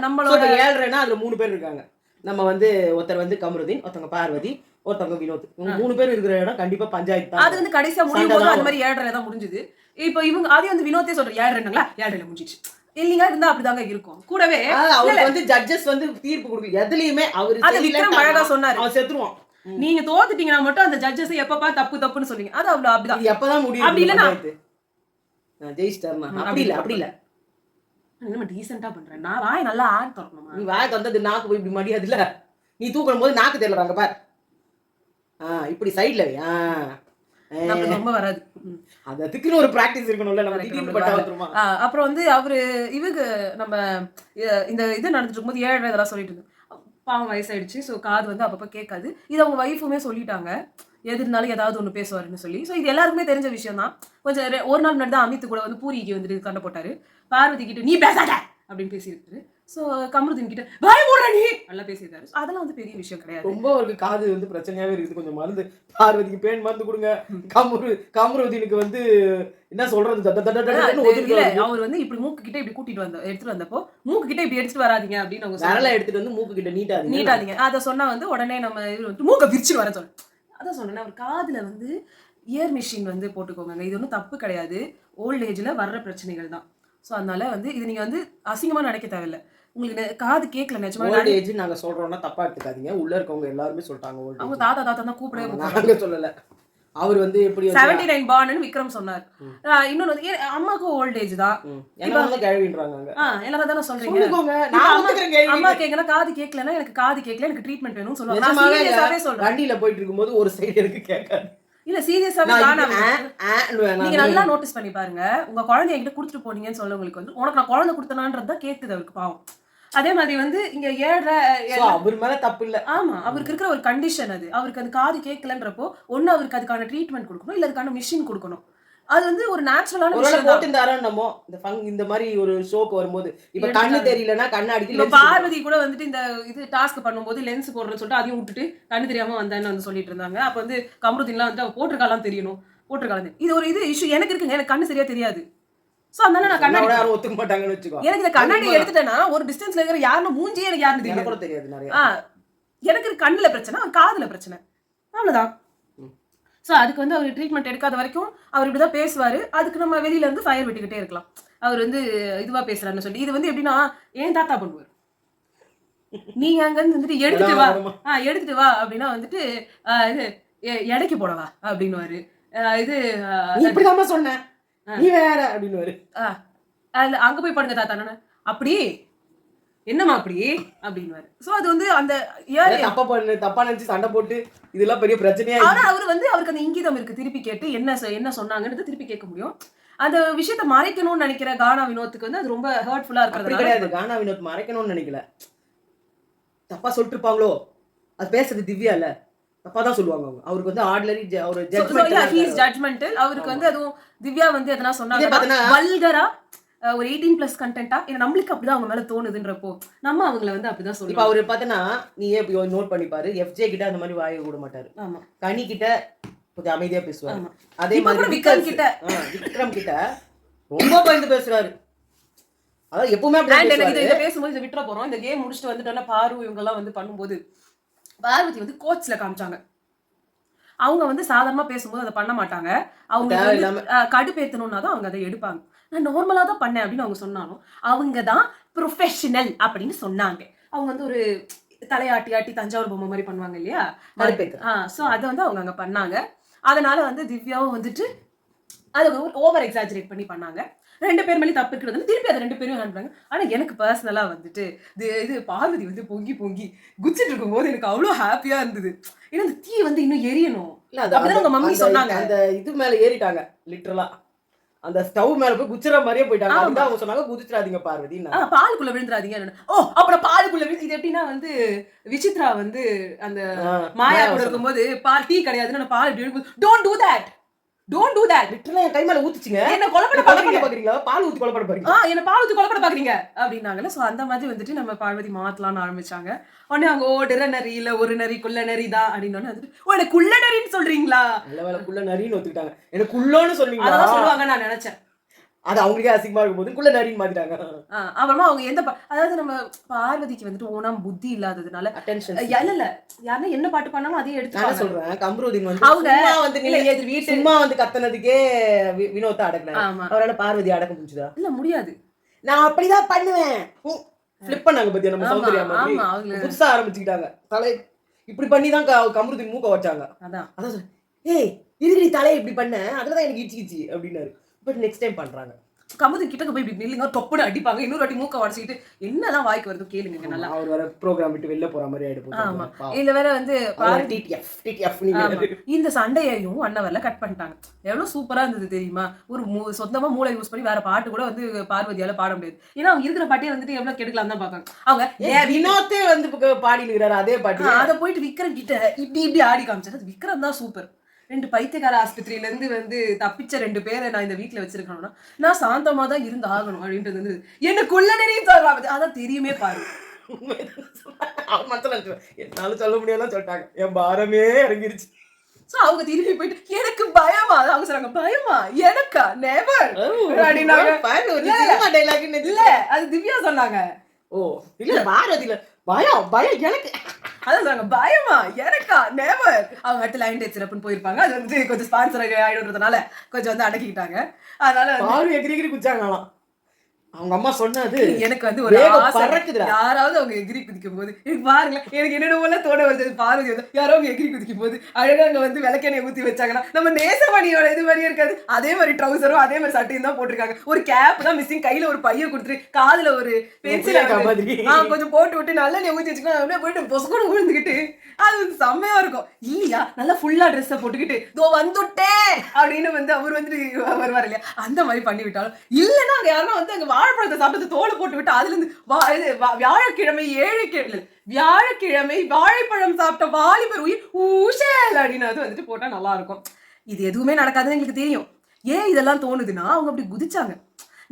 நம்மளோட 7னா அதுல 3 பேர் இருக்காங்க. நம்ம வந்து ஒருத்தர் வந்து கமருதீன், ஒருத்தவங்க பார்வதி, ஒருத்தவங்க வினோத். 3 பேர் இருக்கிற இடம் கண்டிப்பா பஞ்சாயத்து தான். அது வந்து கடைசியா முடியும் போது அந்த மாதிரி 7 தான் முடிஞ்சது. இப்போ இவங்க அதே வந்து வினோத்தே சொல்ற 7ங்களா 7 முடிஞ்சிச்சு இல்லீங்க இருந்தா அப்படிதாங்க இருக்கும். கூடவே அவர் வந்து ஜட்ஜஸ் வந்து தீர்ப்பு கொடுக்கல எதுலயுமே. அவரு அது விக்ரம் அழகா சொன்னாரு, அவன் செத்துருவான். நீங்க தோத்துட்டீங்கன்னா மட்டும் அந்த ஜட்ஜஸ் எப்பப்பா தப்பு தப்புன்னு சொல்லுங்க. அது அவ்வளவு அப்படிதான் எப்பதான் முடியும். அப்படி இல்லன்னா ஜெயிச்சிட்டாருமா. அப்படி இல்ல நம்ம டீசெண்டா பண்றேன். நான் வாய் நல்லா ஆட் திறக்கணுமா? நீ வாயை திறந்தது நாக்கு போய் இப்படி மடியாதுல்ல. நீ தூக்கும் போது நாக்கு தெரியல பார். இப்படி சைடுல நமக்கு ரொம்ப வராது. அதுக்குன்னு ஒரு பிராக்டிஸ் இருக்கணும்ல. நம்ம திடீர்னு பட்டா வந்துருமா? அப்புறம் வந்து அவரு இவங்க நம்ம இந்த இது நடந்துட்டு இருக்கும்போது 7 இதெல்லாம் சொல்லிட்டு இருந்தோம். பாவம் வயசாயிடுச்சு. ஸோ காது வந்து அப்பப்போ கேட்காது. இது அவங்க ஒய்ஃபுமே சொல்லிட்டாங்க. எது இருந்தாலும் ஏதாவது ஒன்று பேசுவாருன்னு சொல்லி. ஸோ இது எல்லாருக்குமே தெரிஞ்ச விஷயம் தான். கொஞ்சம் ஒரு நாள் முன்னாடி தான் அமித் கூட வந்து பூரிக்கு வந்துட்டு சண்டை போட்டாரு. பார்வதி கிட்ட நீ பேசாத அப்படின்னு பேசியிருக்காரு. ஸோ கமருதீன் கிட்ட வாய மூடுற நீ நல்லா பேசியிருக்காரு. அதெல்லாம் வந்து பெரிய விஷயம் கிடையாது. ரொம்ப அவருக்கு காது வந்து பிரச்சனையாவே இருக்குது. கொஞ்சம் மருந்து பார்வதிக்கு பேன் மருந்து கொடுங்க. கமருதீனுக்கு வந்து என்ன சொல்றது இல்ல அவர் வந்து இப்படி மூக்கு கிட்ட இப்படி கூட்டிட்டு எடுத்துட்டு வந்தப்போ மூக்கு கிட்ட இப்படி எடுத்துட்டு வராதீங்க அப்படின்னு அவங்க விரல எடுத்துட்டு வந்து மூக்கு கிட்ட நீட்டாதீங்க அதை சொன்னா வந்து உடனே நம்ம மூக்க விரிச்சு வர சொன்னேன். அதான் சொன்னேன் அவர் காதுல வந்து இயர் மிஷின் வந்து போட்டுக்கோங்க. இது ஒன்றும் தப்பு கிடையாது. ஓல்ட் ஏஜ்ல வர்ற பிரச்சனைகள் தான். ஸோ அதனால வந்து இது நீங்க வந்து அசிங்கமா நினைக்க தேவையில்லை. உங்களுக்கு காது கேட்கல நிஜமா. ஓல்ட் ஏஜ் நாங்க சொல்றோம்னா தப்பா எடுத்துக்காதீங்க. உள்ள இருக்கவங்க எல்லாருமே சொல்லிட்டாங்க. அவங்க தாத்தா தான் கூப்பிடவே நாங்க சொல்லல. அவர் வந்து எப்படி 79 பார்ன்னு விக்ரம் சொன்னார். இன்னொன்னு வந்து அம்மாக்கு ஓல்ட் ஏஜ் தான். எல்லாரும் கேள்வின்றாங்க. எல்லாரும் தானே சொல்றீங்க. அம்மா கேட்கணும் காது கேட்கலன்னா எனக்கு காது கேட்கல எனக்கு ட்ரீட்மெண்ட் வேணும்னு சொல்லுவாங்க. வண்டியில போயிட்டு இருக்கும்போது ஒரு சைடு எனக்கு கேட்காது. இல்ல சீரியஸாவே நீங்க நல்லா நோட்டீஸ் பண்ணி பாருங்க. உங்க குழந்தைய என்கிட்ட கொடுத்துட்டு போனீங்கன்னு சொல்ல உங்களுக்கு வந்து உனக்கு நான் குழந்தை கொடுத்தனான்றதா கேட்குது அவருக்கு பாவம். அதே மாதிரி வந்து இங்க அவர் மேல தப்பு இல்ல. ஆமா அவருக்கு இருக்கிற ஒரு கண்டிஷன் அது. அவருக்கு அது காது கேட்கலன்றப்போ ஒண்ணு அவருக்கு அதுக்கான ட்ரீட்மெண்ட் கொடுக்கணும் இல்ல அதுக்கான மிஷின் கொடுக்கணும். அது வந்து ஒரு நேச்சுரலான விஷயம் தான். போட்டுந்தாரோ இந்த மாதிரி ஒரு ஷோக்கு வரும்போது இப்ப கண்ணு தெரியலனா கண்ணாடிக்கு இப்ப பார்வதி கூட வந்துட்டு இந்த இது டாஸ்க் பண்ணும்போது லென்ஸ் போடுறேன்னு சொல்லிட்டு அதையும் விட்டுட்டு கண்ணு தெரியாம வந்தான்னு வந்து சொல்லிட்டு இருந்தாங்க. அப்ப வந்து கமருதீன்லாம் வந்து அவ போட்டிருக்காலாம் தெரியணும். போட்டிருக்காலாம் இது ஒரு இது இஷ்யூ எனக்கு இருக்குங்க. எனக்கு கண்ணு சரியா தெரியாது. சோ அதனால நான் கண்ணாடி யாரும் ஒத்துக்க மாட்டாங்கன்னு வெச்சுக்கோ. எனக்கு இந்த கண்ணாடி எடுத்துட்டேனா ஒரு டிஸ்டன்ஸ்ல இருக்கிற யாருன்னு மூஞ்சியே எனக்கு யாருன்னு தெரியாது. எனக்கு தெரியாது நிறைய. எனக்கு கண்ணுல பிரச்சனை காதுல பிரச்சனை அவ்வளவுதான். ஸோ அதுக்கு வந்து அவர் ட்ரீட்மெண்ட் எடுக்காத வரைக்கும் அவர் இப்படிதான் பேசுவாரு. அதுக்கு நம்ம வெளியில இருந்து ஃபயர் விட்டுக்கிட்டே இருக்கலாம். அவர் வந்து இதுவா பேசுறாருன்னு சொல்லி இது வந்து எப்படின்னா ஏன் தாத்தா பண்ணுவார். நீங்க அங்க இருந்து வந்துட்டு எடுத்துட்டு வா அப்படின்னா வந்துட்டு இது எடைக்கு போடவா அப்படின்னுவாரு. இது இப்படிதான் சொன்னேன் நீ வேற அப்படின்னுவாரு. அங்க போய் பாடுங்க தாத்தா அப்படி என்னமா அப்படி அப்படின்னுவாரு. சோ அது வந்து அந்த தப்பா நினைச்சு சண்டை போட்டு இதெல்லாம் பெரிய பிரச்சனையா. ஆனா அவரு வந்து அவருக்கு அந்த இங்கிதம் இருக்கு. திருப்பி கேட்டு என்ன சொன்னாங்கன்னு திருப்பி கேட்க முடியும். அந்த விஷயத்த மறைக்கணும்னு நினைக்கிற கானா வினோத்துக்கு வந்து அது ரொம்ப ஹர்ட்ஃபுல்லா இருக்கிறது கிடையாது. கானா வினோத் மறைக்கணும்னு நினைக்கல. தப்பா சொல்லிட்டு இருப்பாங்களோ அது பேசுறது திவ்யா இல்ல தப்பா தான் சொல்லுவாங்க அவங்க. அவருக்கு வந்து ஆர்டினரி ஒரு ஜட்ஜ்மெண்டல். அவருக்கு வந்து அதுவும் திவ்யா வந்து எதனா சொன்னாங்க வல்கரா ஒரு 18+ கண்டென்ட்டா நம்மளுக்கு அப்படிதான் அவங்க மேல தோணுதுன்றப்போ நம்ம அவங்கள வந்து அப்படிதான் சொல்லுவோம். இப்ப அவரு பார்த்தனா நீயே நோட் பண்ணி பாரு. எஃப்ஜே கிட்ட அந்த மாதிரி வாயை விட மாட்டாரு. ஆமா கனி கிட்ட கொஞ்சம் அமைதியா பேசுவாரு. அதே மாதிரி விக்ரம் கிட்ட ரொம்ப பயந்து பேசுறாரு. அதாவது எப்பவுமே இதை பேசும்போது இதை விட்டுற போறோம். இந்த கேம் முடிச்சுட்டு வந்துட்டோம்னா பாரு இவங்க எல்லாம் வந்து பண்ணும்போது பார்வதி வந்து கோச்ல காமிச்சாங்க. அவங்க வந்து சாதாரணமா பேசும்போது அதை பண்ண மாட்டாங்க. அவங்க கடுப்பேத்தணும்னா தான் அவங்க அதை எடுப்பாங்க. நான் நார்மலா தான் பண்ணேன் அப்படின்னு அவங்க சொன்னாலும் அவங்க தான் ப்ரொஃபஷனல் அப்படின்னு சொன்னாங்க. அவங்க வந்து ஒரு தலையாட்டி தஞ்சாவூர் பொம்மை மாதிரி பண்ணுவாங்க இல்லையா. ஸோ அதை வந்து அவங்க அங்க பண்ணாங்க. அதனால வந்து திவ்யாவும் வந்துட்டு அதை ஓவர் எக்ஸாஜரேட் பண்ணி பண்ணாங்க. 2 பேர் மேலே தப்பு இருக்கிறது திருப்பி அதை 2 பேரும் ஹேண்ட் பண்ணாங்க. ஆனா எனக்கு பர்சனலா வந்துட்டு இது பார்வதி வந்து பொங்கி குச்சிட்டு இருக்கும் போது எனக்கு அவ்வளவு ஹாப்பியா இருந்தது. ஏன்னா அந்த தீ வந்து இன்னும் எரியணும். உங்க மம்மி சொன்னாங்க அந்த இது மேல ஏறிட்டாங்க. லிட்டரலா அந்த ஸ்டவ் மேல போய் குச்சிர மாதிரியே போயிட்டாங்க. அதுதான் அவங்க சொன்னாங்க குதிச்சிராதீங்க பார்வதி. பாலுக்குள்ள விழுந்துராதீங்க. அப்புறம் பாலுக்குள்ள இது எப்படின்னா வந்து விசித்ரா வந்து அந்த மாயா கூட இருக்கும்போது பால் டீ கிடையாதுன்னு பால் டோன்ட் டூ தட் லிட்டரலா என் கை மேல ஊத்துச்சுங்க. என்ன கொலை பாக்குறீங்களா? பால் ஊத்தி கொலை பாக்குறீங்க. என்ன பால் ஊத்தி கொலை பாக்குறீங்க அப்படின்னாங்கல்ல. சோ அந்த மாதிரி வந்துட்டு நம்ம பார்வதி மாத்தலாம்னு ஆரம்பிச்சாங்க. உடனே அவங்க டிர நரி இல்ல ஒரு நரி குள்ள நரி தான் அப்படின்னு எனக்கு குள்ள நரின்னு சொல்றீங்களா? நல்ல வேலை குள்ள நரின்னு ஒத்துக்கிட்டாங்க. எனக்கு குள்ளோன்னு சொல்றீங்களா? அதான் சொல்லுவாங்க நான் நினைச்சேன். அது அவங்களுக்கே அசிங்கமா இருக்கும் போது குள்ள நரின்னு மாத்திட்டாங்க. அப்புறமா அவங்க அதாவது நம்ம பார்வதிக்கு வந்துட்டு ஓனம் புத்தி இல்லாததுனால இல்ல யாருன்னா என்ன பாட்டு பண்ணாலும் அதையே எடுத்து சொல்றேன். கமருதீன் வந்து அவங்க வந்து சும்மா வந்து கத்தனதுக்கே வினோத்தை அடக்கல. அவரால பார்வதி அடக்க முடிஞ்சுதா? இல்ல முடியாது. நான் அப்படிதான் பண்ணுவேன். ஃபிளிப் பண்ணாங்க பத்தியா நம்ம சௌந்தர்யா மாதிரி புதுசா ஆரம்பிச்சுக்கிட்டாங்க. தலை இப்படி பண்ணிதான் கமருதீன் மூக்க வச்சாங்க. அதான் ஏய் இதுக்கு நீ தலையை இப்படி பண்ண அதுலதான் எனக்கு இச்சிக்கிச்சு அப்படின்னாரு. பட் நெக்ஸ்ட் டைம் பண்றாங்க. கமுதி கிட்ட போய் இப்படி நில்லுங்க தொப்புன்னு அடிப்பாங்க, இன்னொரு வாட்டி மூக்க உடச்சிக்கிட்டு என்னதான் வாய்க்கு வருது கேளுங்க நல்லா. அவர் வேற ப்ரோக்ராம் விட்டு வெளில போற மாதிரி ஆமா ஆயிடுச்சு. இதுல வேற வந்து டிடிஎஃப் இந்த சண்டையையும் 1 hourல கட் பண்ணிட்டாங்க. எவ்வளவு சூப்பரா இருந்தது தெரியுமா? ஒரு சொந்தமா மூளை யூஸ் பண்ணி வேற பாட்டு கூட வந்து பார்வதியால பாட முடியாது. ஏன்னா அவங்க இருக்கிற பாட்டியே வந்துட்டு எவ்வளவு கெடுக்கலாம் தான் பாக்காங்க. அவங்க வினோத்தே வந்து பாடி இருக்கிறாரு அதே பாட்டு. அதை போயிட்டு விக்ரம் கிட்ட இப்படி ஆடி காமிச்சாரு. விக்ரம் தான் சூப்பர். 2 பைத்தியக்கார ஆஸ்பத்திரியில இருந்து வந்து தப்பிச்ச 2 பேரை நான் இந்த வீட்டுல வச்சிருக்கேன்னா நான் சாந்தமா தான் இருந்து ஆகணும் அப்படின்றது வந்து எனக்குள்ள நிறைய அதான் தெரியுமே பாரு. என்னால சொல்ல முடியல சொல்லிட்டாங்க, என் பாரமே இறங்கிருச்சு. சோ அவங்க திரும்பி போயிட்டு எனக்கு பயமா, அவங்க சொல்றாங்க பயமா எனக்கா நெவர் இல்ல அது திவ்யா சொன்னாங்க. ஓ இல்ல பாரதியில பயம் பயம் எனக்கு அதான் சொல்றாங்க பயமா எனக்கா நெவர். அவங்க அடுத்து லைன் டேட் சிறப்புன்னு போயிருப்பாங்க. அது வந்து கொஞ்சம் ஸ்பான்சர் ஆயிடுறதுனால கொஞ்சம் வந்து அடக்கிக்கிட்டாங்க. அதனால எகிரி குதிச்சாங்களாம். அவங்க அம்மா சொன்னது எனக்கு வந்து ஒரு யாராவது அவங்க எகிரி குதிக்கும் போது எனக்கு பாருங்களேன், எனக்கு என்னென்ன தோட வருது. பார்வதி வந்து யாரோ அவங்க எகிரி குதிக்கும் போது அழகா அங்க வந்து விளக்கெண்ணெய் ஊத்தி வச்சாங்கன்னா நம்ம நேசமணியோட இது மாதிரியே இருக்காது. அதே மாதிரி ட்ரௌசரும் அதே மாதிரி சட்டையும் தான் போட்டிருக்காங்க. ஒரு கேப் தான் மிஸ்ஸிங், கையில ஒரு பைய கொடுத்துட்டு காதுல ஒரு பென்சில் கொஞ்சம் போட்டு விட்டு நல்லெண்ணெய் ஊத்தி வச்சுக்கலாம். அப்படியே போயிட்டு பொசுக்கூட விழுந்துக்கிட்டு அது வந்து செம்மையா இருக்கும் இல்லையா? நல்லா ஃபுல்லா ட்ரெஸ்ஸை போட்டுக்கிட்டு தோ வந்துட்டேன் அப்படின்னு வந்து அவர் வந்து வருவார் இல்லையா? அந்த மாதிரி பண்ணி விட்டாலும் இல்லைன்னா அங்க யாருன்னா வந்து அங்க வாழைப்பழத்தை சாப்பிட்டு தோலை போட்டு விட்டு அதுல இருந்து வியாழக்கிழமை வியாழக்கிழமை வாழைப்பழம் சாப்பிட்ட வாலிபர் உயிர் ஊஷல் அப்படின்னு அது வந்துட்டு போட்டா நல்லா இருக்கும். இது எதுவுமே நடக்காதுன்னு எங்களுக்கு தெரியும். ஏன் இதெல்லாம் தோணுதுன்னா அவங்க அப்படி குதிச்சாங்க.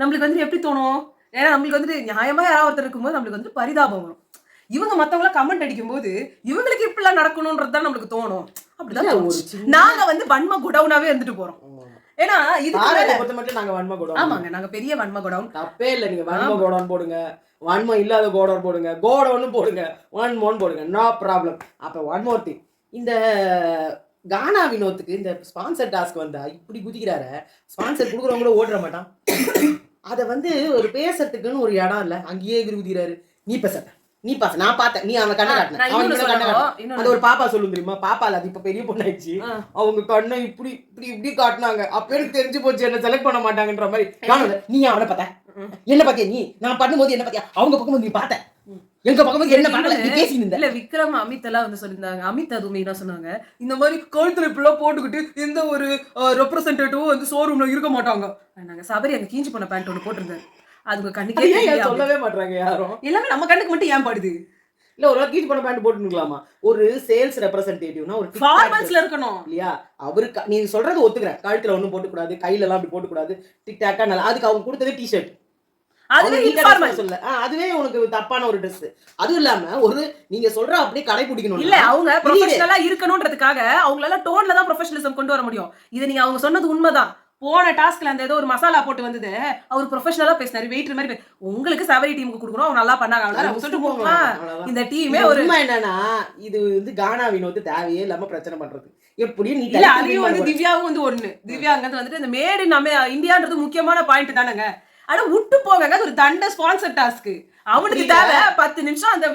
நம்மளுக்கு வந்து எப்படி தோணும்? ஏன்னா நம்மளுக்கு வந்துட்டு நியாயமா யாராவது ஒருத்தர் இருக்கும்போது நம்மளுக்கு வந்து பரிதாபம் வரும். இவங்க மத்தவங்கள கமெண்ட் அடிக்கும் போது இவங்களுக்கு இப்படிலாம் நடக்கணும்ன்றது தான் நம்மளுக்கு தோணும். அப்படிதான் நாங்க வந்து வன்ம குடவுனாவே இருந்துட்டு போறோம். ஏன்னா இது மட்டும் நாங்க வன்ம குடவுன். ஆமாங்க, நாங்க பெரிய வன்ம குடவுன். தப்பே இல்ல, நீங்க வன்ம குடவுன் போடுங்க, வன்மம் இல்லாத கோடவுன் போடுங்க, கோடவுன் போடுங்க, வன்மோன் போடுங்க, நோ ப்ராப்ளம். அப்ப ஒன் மோர் திங், இந்த கானா வினோத்துக்கு இந்த ஸ்பான்சர் டாஸ்க் வந்தா இப்படி குதிக்கிறாரு. ஸ்பான்சர் கொடுக்குறவங்க கூட ஓடுற மாட்டான். அதை வந்து ஒரு பேசுறதுக்குன்னு ஒரு இடம் இல்ல, அங்கேயே குதிக்கிறாரு. நீ பாச நான் பார்த்தேன், நீ அவன் கண்ணை காட்டின அந்த ஒரு பாப்பா சொல்லும் தெரியுமா? பாப்பால அது இப்ப பெரிய பொண்ணாயிடுச்சு. அவங்க கண்ணை இப்படி இப்படி இப்படி காட்டினாங்க. அப்ப எனக்கு தெரிஞ்சு போச்சு என்ன செலக்ட் பண்ண மாட்டாங்கன்ற மாதிரி. நீ அவனை பார்த்த, என்ன பாத்தியா? நீ நான் பண்ணும்போது என்ன பாத்தியா? அவங்க பக்கம் நீ பார்த்த, எங்க பக்கம் என்ன பண்ணல இல்ல. விக்ரம் அமித் எல்லாம் வந்து சொல்லியிருந்தாங்க. அமித் அதுவுமே என்ன சொன்னாங்க, இந்த மாதிரி கழுத்துல இப்படிலாம் போட்டுக்கிட்டு எந்த ஒரு ரெப்ரசன்டேட்டிவும் வந்து ஷோரூம்ல இருக்க மாட்டாங்க. நாங்க சபரி அந்த கீஞ்சி பண்ண பேண்ட் ஒன்று போட்டிருந்தாரு. அது கண்ணுக்கே சொல்லவே மாட்டாங்க யாரும். எல்லாமே நம்ம கண்ணுக்கு மட்டும் ஏன் படுது? இல்ல ஒரு கீஞ்சி பண்ண பேண்ட் போட்டுக்கலாமா? ஒரு சேல்ஸ் ரெப்ரசன்டேட்டிவ்னா ஒரு ஃபார்மல்ஸ்ல இருக்கணும் இல்லையா? அவருக்கு நீ சொல்றது ஒத்துக்கிறேன். கழுத்துல ஒண்ணும் போட்டு கூடாது, கையில எல்லாம் அப்படி போட்டு கூடாது, டிக் டாக்கா நல்லா. அதுக்கு அவங்க கொடுத்ததே டிஷர்ட், அதுவே உனக்கு தப்பான ஒரு ட்ரெஸ். அதுவும் இல்லாம ஒரு நீங்க சொல்ற அப்படியே கடை பிடிக்கணும் இல்ல. அவங்க ப்ரொஃபஷனலா இருக்கணும்ன்றதுக்காக அவங்களால டோன்ல தான் ப்ரொஃபஷனலிசம் கொண்டு வர முடியும். இது நீங்க அவங்க சொன்னது உண்மைதான். போன டாஸ்க்ல அந்த ஏதோ ஒரு மசாலா போட்டு வந்தது, அவர் ப்ரொஃபஷனலா பேசினாரு, வெயிட்டர் மாதிரி. உங்களுக்கு சபரி டீமுக்கு கொடுக்கணும், அவங்க நல்லா பண்ணாங்க. இந்த டீமே ஒரு என்னன்னா இது வந்து கானா வினோத் தேவையே இல்லாம பிரச்சனை பண்றது. எப்படி நீ இல்ல அதையும் வந்து திவ்யாவும் வந்து ஒண்ணு. திவ்யா அங்க வந்துட்டு இந்த மேட் இன் இந்தியான்றது முக்கியமான பாயிண்ட் தானங்க. ஆனா விட்டு போங்க, அது ஒரு தண்ட ஸ்பான்சர் டாஸ்க். அவனுக்கு தேவை 10 நிமிஷம். அந்த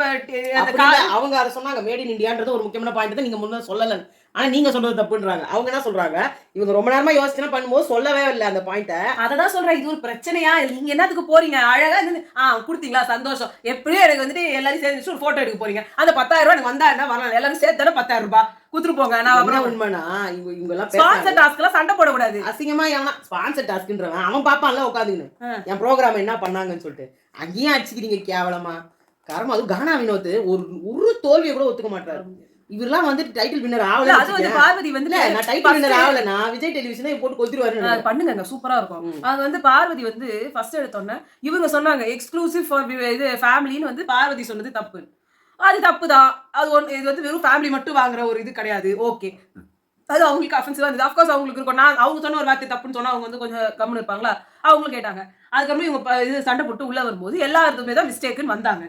அவங்க அதை சொன்னாங்க, மேட் இன் இந்தியான்றது ஒரு முக்கியமான பாயிண்ட் தான் நீங்க முன்ன சொல்லல. ஆனா நீங்க சொல்றது தப்புன்றாங்க. அவங்க என்ன சொல்றாங்க, இவங்க ரொம்ப நேரமா யோசனை பண்ணும்போது சொல்லவே இல்லை அந்த பாயிண்ட. அததான் சொல்றேன், இது ஒரு பிரச்சனையா? நீங்க என்னத்துக்கு போறீங்க? அழகா கொடுத்தீங்களா, சந்தோஷம். எப்படியும் எனக்கு வந்துட்டு எல்லாரும் சேர்ந்து ஒரு போட்டோ எடுக்க போறீங்க. அந்த 10,000 ரூபாய் எனக்கு வந்தா என்ன வரலாம், எல்லாரும் சேர்த்து 10,000 ரூபாய் குத்துட்டு போங்க. நான் அப்புறம் உண்மைனா இவங்க எல்லாம் ஸ்பான்சர் டாஸ்க் எல்லாம் சண்டை போடக்கூடாது. அசிங்கமா எவனா ஸ்பான்சர் டாஸ்க்ன்றவன் அவன் பாப்பான்ல உட்காந்துக்கணும் என் ப்ரோக்ராம் என்ன பண்ணாங்கன்னு சொல்லிட்டு. அங்கேயும் அடிச்சுக்கிறீங்க கேவலமா. காரணம் அது கானா வினோத் ஒரு தோல்வியை கூட ஒத்துக்க மாட்டாரு. இவரெல்லாம் வந்து டைட்டில் வின்னர் ஆகல. அது வந்து பார்வதி வந்து நான் டைட்டில் வின்னர் ஆகல, நான் விஜய் டெலிவிஷனே போட்டு கொத்திடுவாரு. பண்ணுங்க, சூப்பரா இருக்கும். அது வந்து பார்வதி வந்து ஃபர்ஸ்ட் எடுத்தோன்னே இவங்க சொன்னாங்க எக்ஸ்க்ளூசிவ் ஃபார் இது ஃபேமிலின்னு வந்து பார்வதி சொன்னது தப்பு. அது தப்பு தான். இது வந்து வெறும் ஃபேமிலி மட்டும் வாங்குற ஒரு இது கிடையாது. ஓகே, அது அவங்களுக்கு அஃபென்சிவா இருந்தது. அஃப்கோர்ஸ் அவங்களுக்கு இருக்கும். நான் அவங்க சொன்ன ஒரு வார்த்தை தப்புன்னு சொன்னா அவங்க வந்து கொஞ்சம் கம்முன்னு இருப்பாங்களா, அவங்களும் கேட்டாங்க. அதுக்கப்புறம் இவங்க இது சண்டை போட்டு உள்ள வரும்போது எல்லாருமே தான் மிஸ்டேக்குன்னு வந்தாங்க.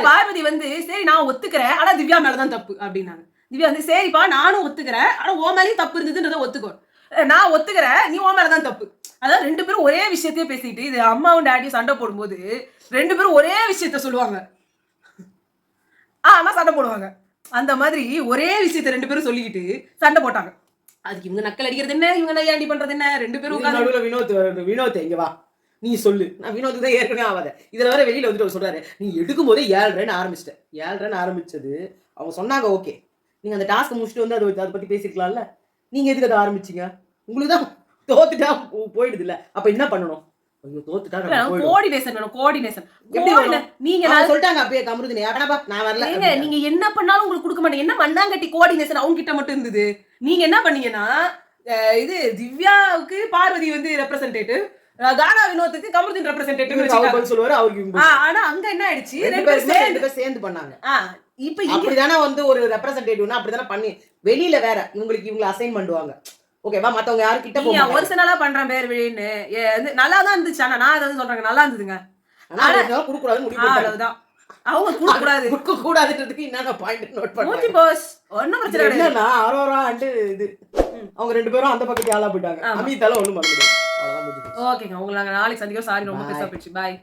பார்வதி வந்து சரி நான் ஒத்துக்கிறேன், ஆனா திவ்யா மேலதான் தப்பு அப்படின்னாங்க. திவ்யா வந்து சரிப்பா நானும் ஒத்துக்கிறேன், ஆனா ஓ மேலேயும் தப்பு இருந்ததுன்றத ஒத்துக்கோ. நான் ஒத்துக்கிறேன், நீ ஓ மேலதான் தப்பு. அதாவது 2 பேரும் ஒரே விஷயத்தையே பேசிட்டு, இது அம்மாவும் டாடியும் சண்டை போடும்போது 2 பேரும் ஒரே விஷயத்த சொல்லுவாங்க, ஆனா சண்டை போடுவாங்க. அந்த மாதிரி ஒரே விஷயத்த 2 பேரும் சொல்லிக்கிட்டு சண்டை போட்டாங்க. அதுக்கு இவங்க நக்கல் அடிக்கிறது என்ன, இவங்க நையாண்டி பண்றது என்ன, 2 பேரும் உட்கார்ந்து நடுவுல வினோத் இங்க வா, நீ சொல்லு. நான் வினோத்துக்கு தான் ஏற்கனவே ஆகாத. இதுல வர வெளியில வந்துட்டு அவர் சொல்றாரு, நீ எடுக்கும் போதே 7:30 ஆரம்பிச்சிட்ட. 7:30 ஆரம்பிச்சது அவங்க சொன்னாங்க, ஓகே. நீங்க அந்த டாஸ்க் முடிச்சுட்டு வந்து அதை பத்தி பேசிருக்கலாம்ல. நீங்க எதுக்கு அதை ஆரம்பிச்சீங்க? உங்களுக்கு தான் தோத்துட்டா போயிடுது இல்ல. அப்ப என்ன பண்ணணும்? ஐயோ தோத்துட்டா நம்ம போயிடுவோம். கோஆர்டினேஷன் வேணும், கோஆர்டினேஷன். எப்படி வரணும்? நீங்க சொல்லிட்டாங்க அப்பயே கமருதினி, வேணாப்பா நான் வரல. நீங்க என்ன பண்ணாலும் உங்களுக்கு கொடுக்க மாட்டீங்க. என்ன மண்ணாங்கட்டி கோஆர்டினேஷன் அவங்க கிட்ட மட்டும் இருந்தது. நீங்க என்ன பண்ணீங்கன்னா, இது திவ்யாவுக்கு பார்வதி வந்து ரெப்ரசன்டேட்டிவ், கானா வினோத்துக்கு கமருதீன் ரெப்ரசன்டேட்டிவ் அவர் சொல்லுவாரு, அவருக்கு. ஆனா அங்க என்ன ஆயிடுச்சு, 2 பேரும் சேர்ந்து பண்ணாங்க. இப்ப அப்படிதானே வந்து ஒரு ரெப்ரசன்டேட்டிவ்னா அப்படிதானே பண்ணி வெளியில வேற இவங்களுக்கு அசைன் பண்ணுவாங்க. ஓகேவா? மத்தவங்க யாரும் கிட்ட போக மாட்டாங்க. ஒரிஜினலா பண்றேன் பேர் விழின்னு நல்லா தான் இருந்துச்சு. ஆனா நான் அதை சொல்றேன், நல்லா இருந்ததுங்க. ஆனா குடுக்க கூடாதுன்னு முடிவு பண்ணிட்டாங்க. அவ்வளவுதான். அவங்க குடுக்க கூடாதுன்றதுக்கு என்னென்ன பாயிண்ட் நோட் பண்ணாங்க. மூஞ்சி போஸ் ஒண்ணும் பிரச்சனை கிடையாது. என்னன்னா அரோரா அண்ட் இது அவங்க 2 பேரும் அந்த பக்கத்து ஆளா போயிட்டாங்க. அமிதால ஒண்ணும் பண்ண முடியாது. அவ்வளவுதான் முடிஞ்சு. ஓகேங்க, உங்களை நாளைக்கு சந்திக்கிறோம். சாரி ரொம்ப பெருசா போயிடுச்சு. பாய்.